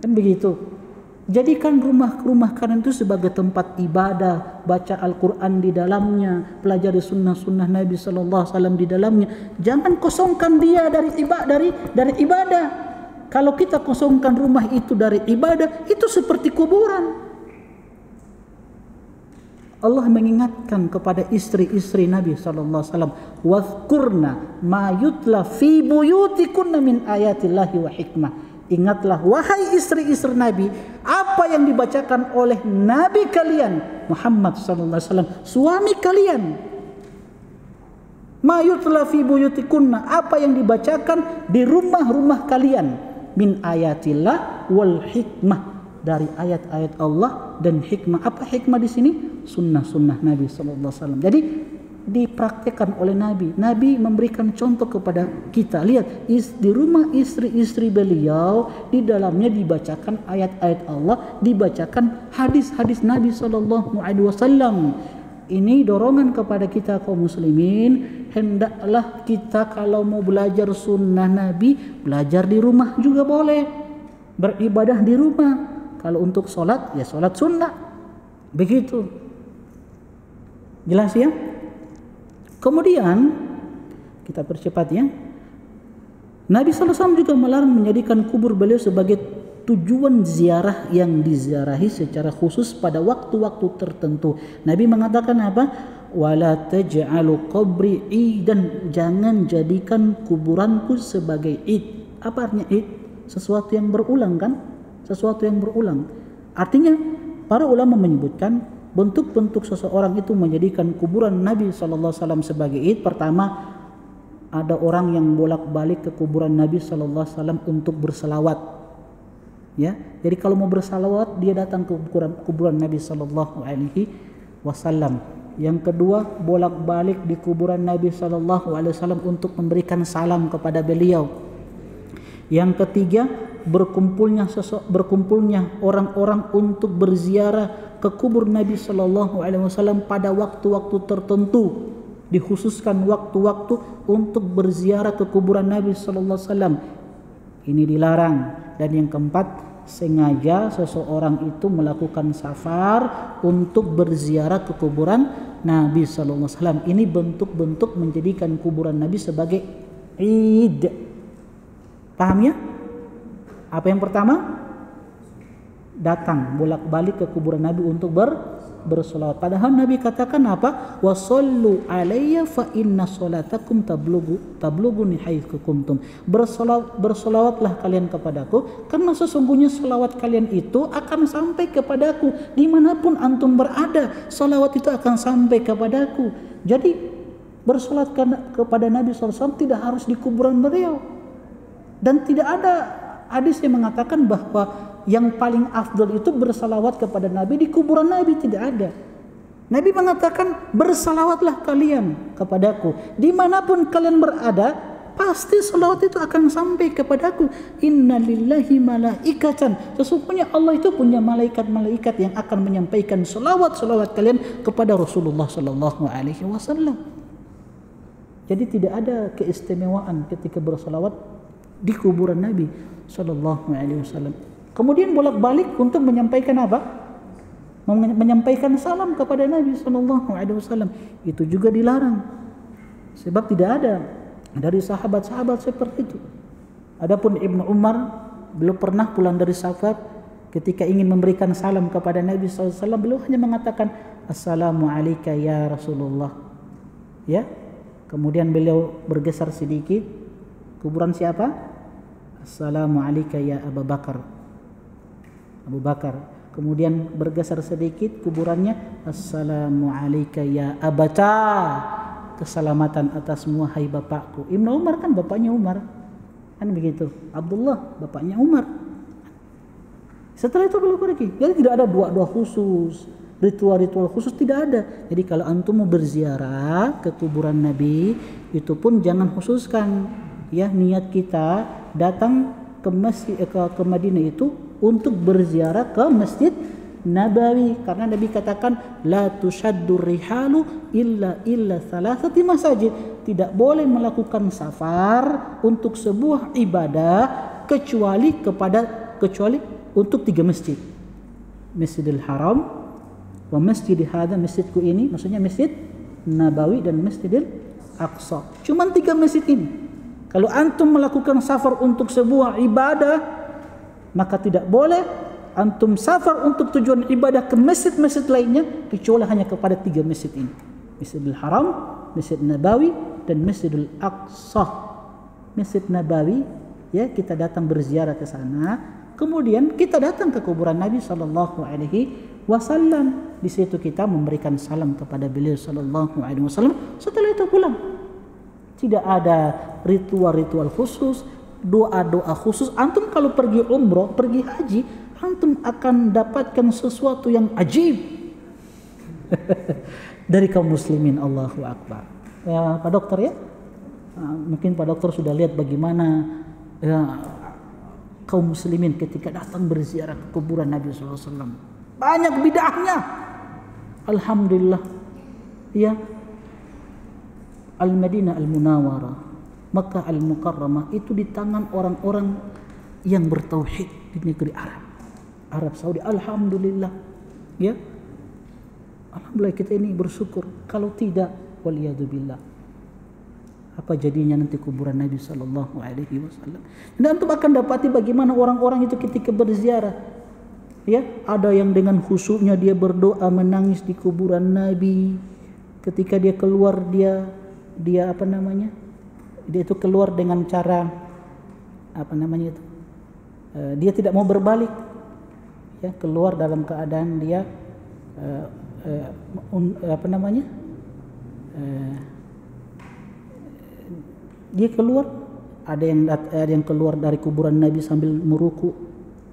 kan begitu. Jadikan rumah kalian itu sebagai tempat ibadah, baca Al-Quran di dalamnya, pelajari sunnah-sunnah Nabi Sallallahu Alaihi Wasallam di dalamnya. Jangan kosongkan dia dari ibadah. Kalau kita kosongkan rumah itu dari ibadah, itu seperti kuburan. Allah mengingatkan kepada istri-istri Nabi sallallahu alaihi wasallam, "Wadhkurna ma yutla fi buyutikunna min ayatillahi wa hikmah." Ingatlah wahai istri-istri Nabi, apa yang dibacakan oleh Nabi kalian Muhammad sallallahu alaihi wasallam, suami kalian. Ma yutla fi buyutikunna, apa yang dibacakan di rumah-rumah kalian, min ayatillah wal hikmah, dari ayat-ayat Allah dan hikmah. Apa hikmah di sini? Sunnah-sunnah Nabi sallallahu alaihi wasallam. Jadi dipraktekkan oleh Nabi. Nabi memberikan contoh kepada kita. Lihat, di rumah istri-istri beliau, di dalamnya dibacakan ayat-ayat Allah, dibacakan hadis-hadis Nabi sallallahu alaihi wasallam. Ini dorongan kepada kita kaum muslimin, hendaklah kita kalau mau belajar sunnah Nabi, belajar di rumah juga boleh. Beribadah di rumah. Kalau untuk sholat, ya sholat sunnah. Begitu. Jelas ya? Kemudian kita percepat ya. Nabi SAW juga melarang menjadikan kubur beliau sebagai tujuan ziarah yang diziarahi secara khusus pada waktu-waktu tertentu. Nabi mengatakan apa? Wala taj'alu qabri idan, jangan jadikan kuburanku sebagai id. Apa artinya id? Sesuatu yang berulang kan? Sesuatu yang berulang. Artinya para ulama menyebutkan bentuk-bentuk seseorang itu menjadikan kuburan Nabi SAW sebagai id. Pertama, ada orang yang bolak-balik ke kuburan Nabi SAW untuk berselawat. Ya, jadi kalau mau bersalawat dia datang ke kuburan Nabi SAW. Yang kedua, bolak-balik di kuburan Nabi SAW untuk memberikan salam kepada beliau. Yang ketiga, berkumpulnya orang-orang untuk berziarah ke kubur Nabi SAW pada waktu-waktu tertentu. Dikhususkan waktu-waktu untuk berziarah ke kuburan Nabi SAW. Ini dilarang. Dan yang keempat, sengaja seseorang itu melakukan safar untuk berziarah ke kuburan Nabi SAW. Ini bentuk-bentuk menjadikan kuburan Nabi sebagai id. Paham ya? Apa yang pertama? Datang bolak-balik ke kuburan Nabi untuk bersolawat. Padahal Nabi katakan apa? Wasallu alayya fa inna salatakum tablughuni haitsu kuntum. Bersolawatlah kalian kepadaku, karena sesungguhnya selawat kalian itu akan sampai kepadaku dimanapun antum berada. Selawat itu akan sampai kepadaku. Jadi bersolat kepada Nabi SAW tidak harus di kuburan beliau. Dan tidak ada hadis yang mengatakan bahwa yang paling afdal itu bersalawat kepada Nabi di kuburan Nabi. Tidak ada. Nabi mengatakan bersalawatlah kalian kepadaku dimanapun kalian berada, pasti salawat itu akan sampai kepadaku. Inna lillahi malaikatan, sesungguhnya Allah itu punya malaikat-malaikat yang akan menyampaikan salawat-salawat kalian kepada Rasulullah sallallahu alaihi wasallam. Jadi tidak ada keistimewaan ketika bersalawat di kuburan Nabi sallallahu alaihi wasallam. Kemudian bolak-balik untuk menyampaikan apa? Menyampaikan salam kepada Nabi sallallahu alaihi wasallam. Itu juga dilarang. Sebab tidak ada dari sahabat-sahabat seperti itu. Adapun Ibnu Umar, beliau pernah pulang dari safar, ketika ingin memberikan salam kepada Nabi sallallahu alaihi wasallam, beliau hanya mengatakan assalamu alayka ya Rasulullah. Ya. Kemudian beliau bergeser sedikit. Kuburan siapa? Assalamu alayka ya Abu Bakar. Abu Bakar. Kemudian bergeser sedikit kuburannya, assalamu alayka ya abata, keselamatan atasmu hai bapakku. Ibnu Umar kan bapaknya Umar, kan begitu. Abdullah bapaknya Umar. Setelah itu beliau pergi. Jadi tidak ada doa-doa khusus, ritual-ritual khusus, tidak ada. Jadi kalau antum mau berziarah ke kuburan Nabi, itu pun jangan khususkan ya niat kita datang ke masjid ke Madinah itu untuk berziarah ke Masjid Nabawi, karena Nabi katakan la tushaddur rihalu illa salasati masajid. Tidak boleh melakukan safar untuk sebuah ibadah kecuali untuk 3 masjid. Masjidil Haram wa Masjid hadza, masjidku ini, maksudnya Masjid Nabawi dan Masjidil Aqsa. Cuma 3 masjid ini. Kalau antum melakukan safar untuk sebuah ibadah, maka tidak boleh antum safar untuk tujuan ibadah ke masjid-masjid lainnya kecuali hanya kepada 3 masjid ini. Masjidil Haram, Masjid Nabawi, dan Masjidil Aqsa. Masjid Nabawi, ya, kita datang berziarah ke sana, kemudian kita datang ke kuburan Nabi sallallahu alaihi wasallam. Di situ kita memberikan salam kepada beliau sallallahu alaihi wasallam. Setelah itu pulang. Tidak ada ritual-ritual khusus, doa-doa khusus. Antum kalau pergi umroh, pergi haji, antum akan dapatkan sesuatu yang ajib dari kaum muslimin. Allahu Akbar. Ya, Pak Dokter ya, mungkin Pak Dokter sudah lihat bagaimana ya, kaum muslimin ketika datang berziarah ke kuburan Nabi SAW. Banyak bid'ahnya. Alhamdulillah. Ya, Al-Madinah Al-Munawwarah, Makkah Al-Mukarramah itu di tangan orang-orang yang bertauhid di negeri Arab. Arab Saudi, alhamdulillah. Ya. Alhamdulillah kita ini bersyukur. Kalau tidak, waliyadzubillah, apa jadinya nanti kuburan Nabi sallallahu alaihi wasallam? Dan antum akan dapati bagaimana orang-orang itu ketika berziarah, ya, ada yang dengan khusyuknya dia berdoa menangis di kuburan Nabi. Ketika dia keluar dia apa namanya? Dia itu keluar dengan cara apa namanya itu? Dia tidak mau berbalik. Ya, keluar dalam keadaan dia apa namanya? Dia keluar, ada yang keluar dari kuburan Nabi sambil meruku,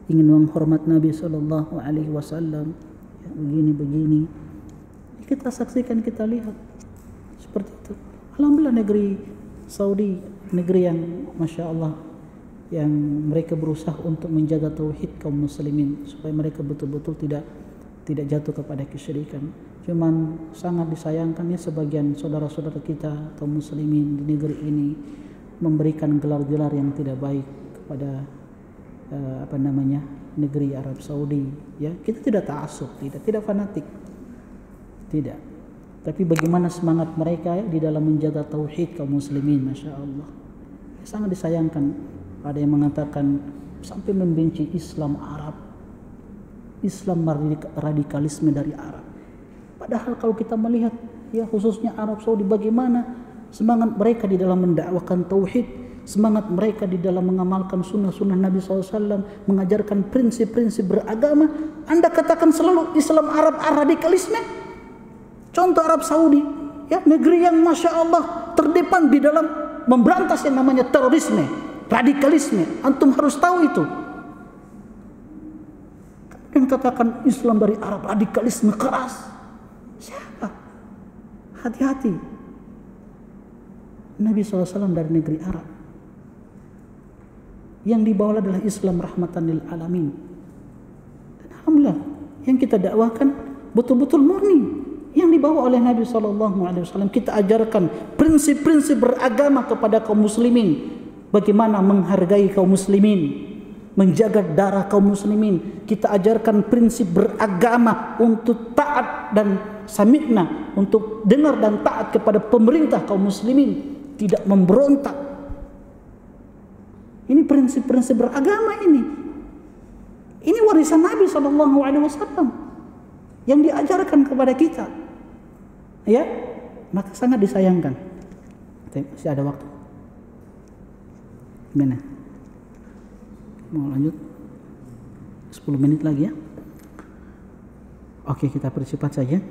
ingin menghormat Nabi sallallahu alaihi wasallam. Ya, begini. Kita saksikan, kita lihat seperti itu. Alhamdulillah negeri Saudi, negeri yang Masya Allah, yang mereka berusaha untuk menjaga tauhid kaum muslimin supaya mereka betul-betul tidak jatuh kepada kesyirikan. Cuman sangat disayangkannya sebagian saudara-saudara kita kaum muslimin di negeri ini memberikan gelar-gelar yang tidak baik kepada apa namanya, negeri Arab Saudi. Ya, kita tidak ta'assub, tidak fanatik, tidak. Tapi bagaimana semangat mereka ya, di dalam menjaga tauhid kaum muslimin, Masya Allah. Sangat disayangkan. Ada yang mengatakan sampai membenci Islam Arab, Islam radikalisme dari Arab. Padahal kalau kita melihat ya khususnya Arab Saudi, bagaimana semangat mereka di dalam mendakwakan tauhid, semangat mereka di dalam mengamalkan sunnah-sunnah Nabi SAW, mengajarkan prinsip-prinsip beragama. Anda katakan selalu Islam Arab radikalisme. Contoh Arab Saudi, ya, negeri yang Masya Allah terdepan di dalam memberantas yang namanya terorisme, radikalisme. Antum harus tahu itu. Kemudian katakan Islam dari Arab radikalisme keras. Siapa? Hati-hati. Nabi SAW dari negeri Arab. Yang dibawa adalah Islam rahmatan lil alamin. Dan alhamdulillah yang kita dakwakan betul-betul murni yang dibawa oleh Nabi SAW. Kita ajarkan prinsip-prinsip beragama kepada kaum muslimin. Bagaimana menghargai kaum muslimin, menjaga darah kaum muslimin. Kita ajarkan prinsip beragama untuk taat dan sami'na, untuk dengar dan taat kepada pemerintah kaum muslimin, tidak memberontak. Ini prinsip-prinsip beragama ini. Ini warisan Nabi SAW yang diajarkan kepada kita. Ya, maka sangat disayangkan. Masih ada waktu. Gimana? Mau lanjut? 10 menit lagi ya. Oke, kita percepat saja.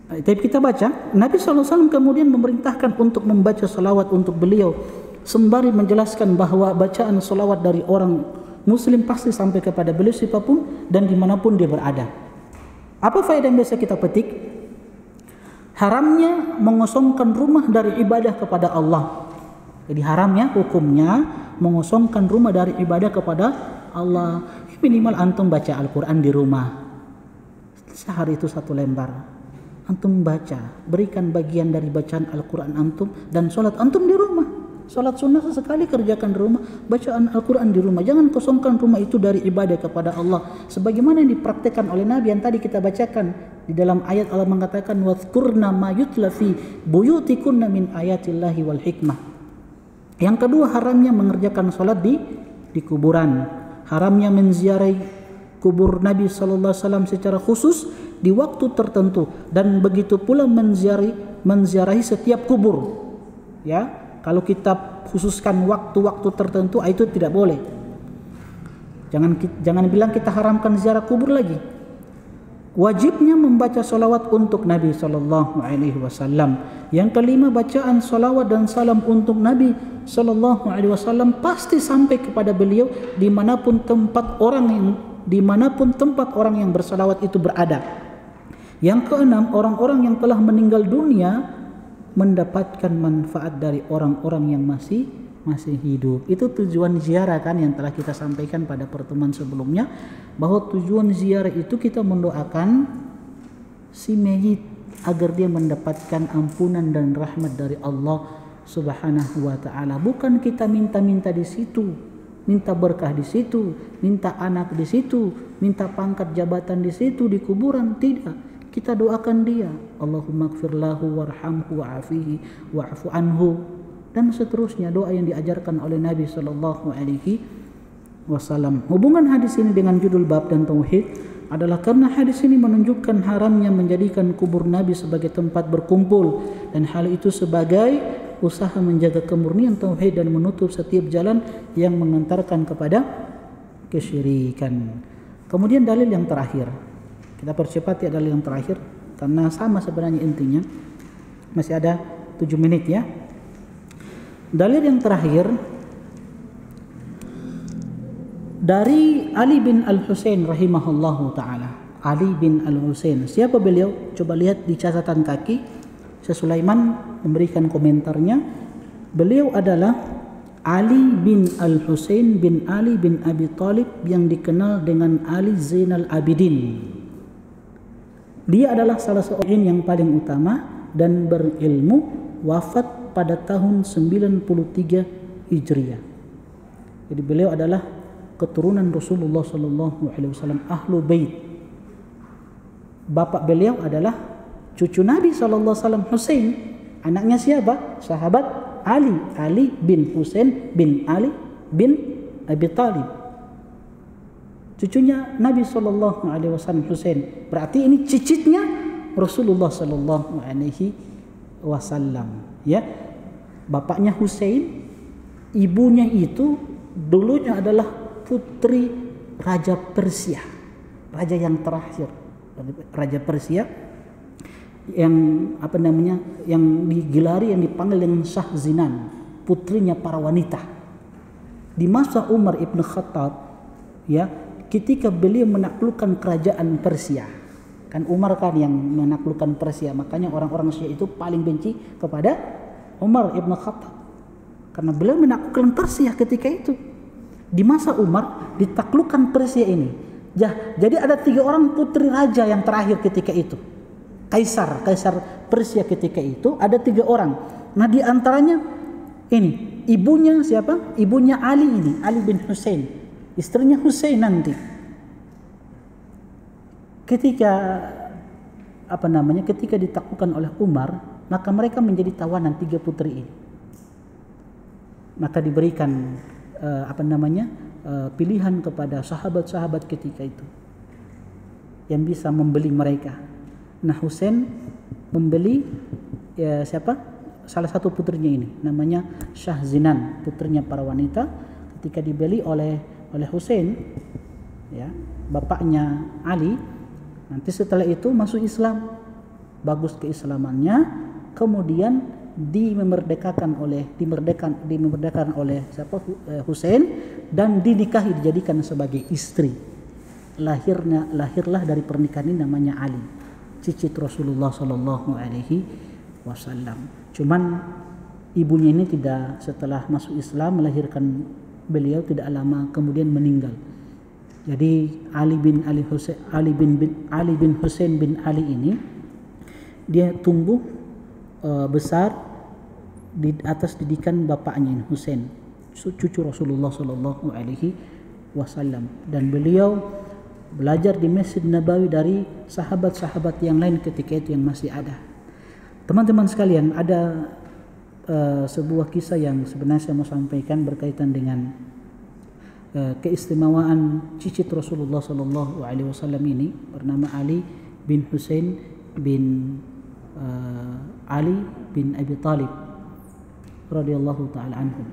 Tapi kita baca, Nabi SAW kemudian memerintahkan untuk membaca salawat untuk beliau, sembari menjelaskan bahwa bacaan salawat dari orang muslim pasti sampai kepada beliau siapapun dan dimanapun dia berada. Apa faedah yang bisa kita petik? Haramnya mengosongkan rumah dari ibadah kepada Allah. Jadi haramnya, hukumnya mengosongkan rumah dari ibadah kepada Allah. Minimal antum baca Al-Quran di rumah. Sehari itu 1 lembar. Antum baca, berikan bagian dari bacaan Al-Quran antum dan sholat antum di rumah. Sholat sunnah sesekali kerjakan di rumah, bacaan Al-Quran di rumah. Jangan kosongkan rumah itu dari ibadah kepada Allah. Sebagaimana yang dipraktekkan oleh Nabi yang tadi kita bacakan. Di dalam ayat Allah mengatakan, وَذْكُرْنَا مَا يُتْلَى فِي بُيُوتِكُنَّ مِنْ آيَاتِ اللَّهِ وَالْحِكْمَةِ. Yang kedua, haramnya mengerjakan sholat di kuburan. haramnya menziarahi kubur Nabi sallallahu alaihi wasallam secara khusus di waktu tertentu, dan begitu pula menziarahi setiap kubur. Ya, kalau kita khususkan waktu-waktu tertentu itu tidak boleh. Jangan bilang kita haramkan ziarah kubur lagi. Wajibnya membaca salawat untuk Nabi sallallahu alaihi wasallam. Yang kelima, bacaan salawat dan salam untuk Nabi sallallahu alaihi wasallam pasti sampai kepada beliau dimanapun tempat orang yang bersalawat itu berada. Yang keenam, orang-orang yang telah meninggal dunia mendapatkan manfaat dari orang-orang yang masih hidup. Itu tujuan ziarah kan, yang telah kita sampaikan pada pertemuan sebelumnya, bahwa tujuan ziarah itu kita mendoakan si mayit agar dia mendapatkan ampunan dan rahmat dari Allah Subhanahu wa taala. Bukan kita minta-minta di situ, minta berkah di situ, minta anak di situ, minta pangkat jabatan di situ di kuburan, tidak. Kita doakan dia, Allahumma ighfir lahu warhamhu wa'afihi wa'fu anhu, dan seterusnya, doa yang diajarkan oleh Nabi sallallahu alaihi wasallam. Hubungan hadis ini dengan judul bab dan tauhid adalah karena hadis ini menunjukkan haramnya menjadikan kubur Nabi sebagai tempat berkumpul, dan hal itu sebagai usaha menjaga kemurnian tauhid dan menutup setiap jalan yang mengantarkan kepada kesyirikan. Kemudian dalil yang terakhir, kita percepat ya dalil yang terakhir karena sama sebenarnya intinya, masih ada 7 menit ya. Dalil yang terakhir dari Ali bin Al-Husain rahimahullahu ta'ala. Ali bin Al-Husain, siapa beliau? Coba lihat di catatan kaki. Syekh Sulaiman memberikan komentarnya. Beliau adalah Ali bin Al-Husain bin Ali bin Abi Thalib yang dikenal dengan Ali Zainal Abidin. Dia adalah salah seorang yang paling utama dan berilmu, wafat pada tahun 93 Hijriah. Jadi beliau adalah keturunan Rasulullah sallallahu alaihi wasallam, ahlu bait. Bapak beliau adalah cucu Nabi sallallahu alaihi wasallam, Husain. Anaknya siapa? Sahabat Ali bin Husain bin Ali bin Abi Thalib. Cucunya Nabi sallallahu alaihi wasallam, Husain. Berarti ini cicitnya Rasulullah sallallahu alaihi wasallam, ya. Bapaknya Husain, ibunya itu dulunya adalah putri Raja Persia, raja yang terakhir, Raja Persia yang yang digelari, yang dipanggil dengan Shah Zinan, putrinya para wanita. Di masa Umar ibn Khattab, ya, ketika beliau menaklukkan kerajaan Persia, kan Umar kan yang menaklukkan Persia, makanya orang-orang Syiah itu paling benci kepada Umar ibn Khattab karena beliau menaklukkan Persia ketika itu. Di masa Umar ditaklukkan Persia ini. Jadi ada 3 orang putri raja yang terakhir ketika itu. Kaisar Persia ketika itu ada 3 orang. Nah, di antaranya ini ibunya siapa? Ibunya Ali ini, Ali bin Husain. Istrinya Husain nanti. Ketika ditaklukkan oleh Umar, maka mereka menjadi tawanan 3 putri ini. Maka diberikan pilihan kepada sahabat-sahabat ketika itu yang bisa membeli mereka. Nah, Husain membeli salah satu putrinya ini, namanya Shah Zinan, putrinya para wanita. Ketika dibeli oleh Husain, ya, bapaknya Ali, nanti setelah itu masuk Islam, bagus keislamannya. Kemudian dimerdekakan oleh Husain dan dinikahi, dijadikan sebagai istri. Lahirlah dari pernikahan ini namanya Ali, cicit Rasulullah sallallahu alaihi wasallam. Cuman ibunya ini setelah masuk Islam melahirkan beliau tidak lama kemudian meninggal. Jadi Ali bin Husain bin Ali ini dia tumbuh besar di atas didikan bapaknya Husain, cucu Rasulullah sallallahu alaihi wasallam, dan beliau belajar di Masjid Nabawi dari sahabat-sahabat yang lain ketika itu yang masih ada. Teman-teman sekalian, ada sebuah kisah yang sebenarnya saya mau sampaikan berkaitan dengan keistimewaan cicit Rasulullah Sallallahu Alaihi Wasallam ini bernama Ali bin Husain bin Ali bin Abi Talib radhiyallahu taala anhu.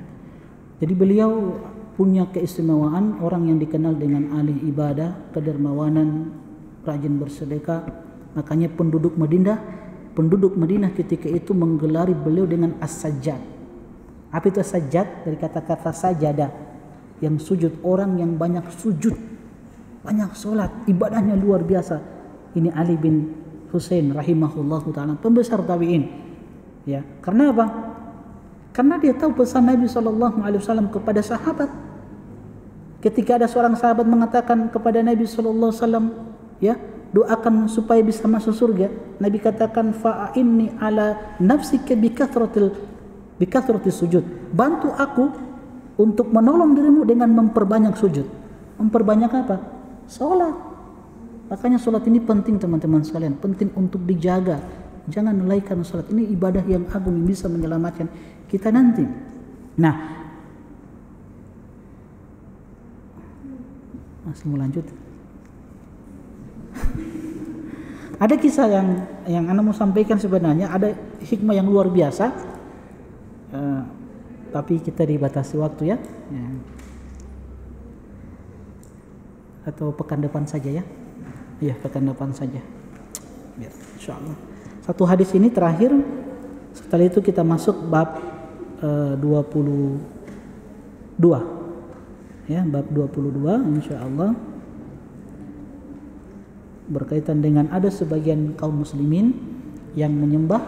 Jadi beliau punya keistimewaan, orang yang dikenal dengan ahli ibadah, kedermawanan, rajin bersedekah. Makanya penduduk Madinah ketika itu menggelari beliau dengan As-Sajjad. Apa itu As-Sajjad? Dari kata-kata sajadah, yang sujud, orang yang banyak sujud, banyak sholat, ibadahnya luar biasa. Ini Ali bin Husain rahimahullahu taala, pembesar tabi'in. Ya, karena apa? Karena dia tahu pesan Nabi SAW kepada sahabat. Ketika ada seorang sahabat mengatakan kepada Nabi SAW, ya, doakan supaya bisa masuk surga. Nabi katakan, fa'inni ala nafsika bikathrati sujud. Bantu aku untuk menolong dirimu dengan memperbanyak sujud. Memperbanyak apa? Salat. Makanya salat ini penting teman-teman sekalian, penting untuk dijaga. Jangan lalaikan salat. Ini ibadah yang agung yang bisa menyelamatkan kita nanti. Nah, masih mau lanjut? Ada kisah yang Anda mau sampaikan, sebenarnya ada hikmah yang luar biasa, tapi kita dibatasi waktu ya. Atau pekan depan saja ya. Iya, pekan depan saja. Biar insyaallah. Satu hadis ini terakhir, setelah itu kita masuk bab 22. Ya, bab 22 insyaallah berkaitan dengan ada sebagian kaum muslimin yang menyembah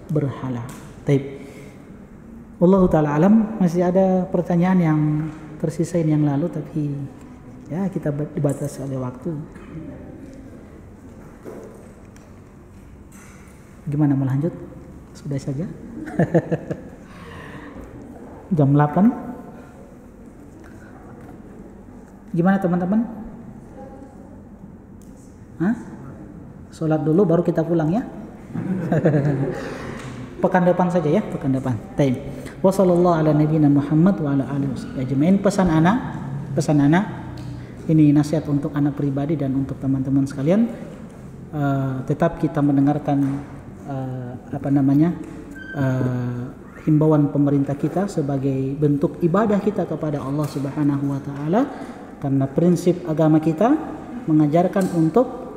berhala. Taib. Wallahu taala alam. Masih ada pertanyaan yang tersisa yang lalu, tapi ya kita dibatasi oleh waktu. Gimana, mau lanjut? Sudah saja. Jam 8. Gimana teman-teman? Hah? Sholat dulu baru kita pulang ya. Pekan depan saja ya, pekan depan. Taib. Wassallallahu ala nabiyyina Muhammad wa ala alihi wasallam. Pesan anak ini nasihat untuk anak pribadi dan untuk teman-teman sekalian. Tetap kita mendengarkan himbauan pemerintah kita sebagai bentuk ibadah kita kepada Allah Subhanahu wa taala, karena prinsip agama kita mengajarkan untuk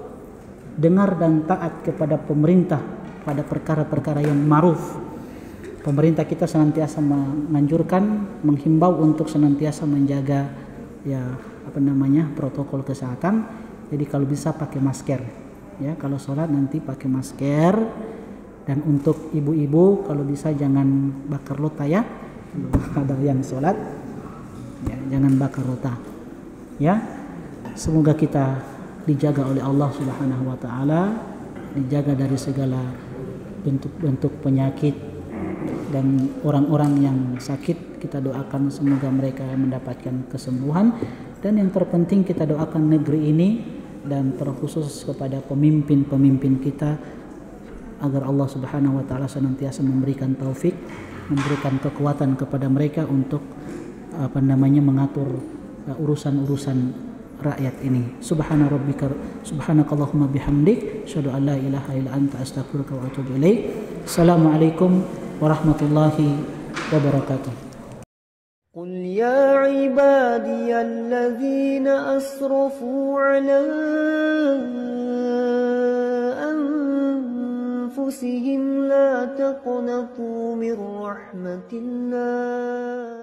dengar dan taat kepada pemerintah pada perkara-perkara yang ma'ruf. Pemerintah kita senantiasa menganjurkan, menghimbau untuk senantiasa menjaga protokol kesehatan. Jadi kalau bisa pakai masker. Ya, kalau sholat nanti pakai masker. Dan untuk ibu-ibu kalau bisa jangan bakar rota ya. Kalau ada yang sholat ya, jangan bakar rota. Ya, semoga kita dijaga oleh Allah Subhanahu wa taala, dijaga dari segala bentuk-bentuk penyakit, dan orang-orang yang sakit kita doakan semoga mereka mendapatkan kesembuhan. Dan yang terpenting kita doakan negeri ini dan terkhusus kepada pemimpin-pemimpin kita agar Allah Subhanahu wa taala senantiasa memberikan taufik, memberikan kekuatan kepada mereka untuk mengatur urusan-urusan rakyat ini. Subhanakallahumma bihamdik, asyhadu an la ilaha illa anta, astaghfiruka wa atubu ilaik. Assalamualaikum warahmatullahi wabarakatuh.
قل يا عبادي الذين أسرفوا على أنفسهم لا تقنطوا من رحمة الله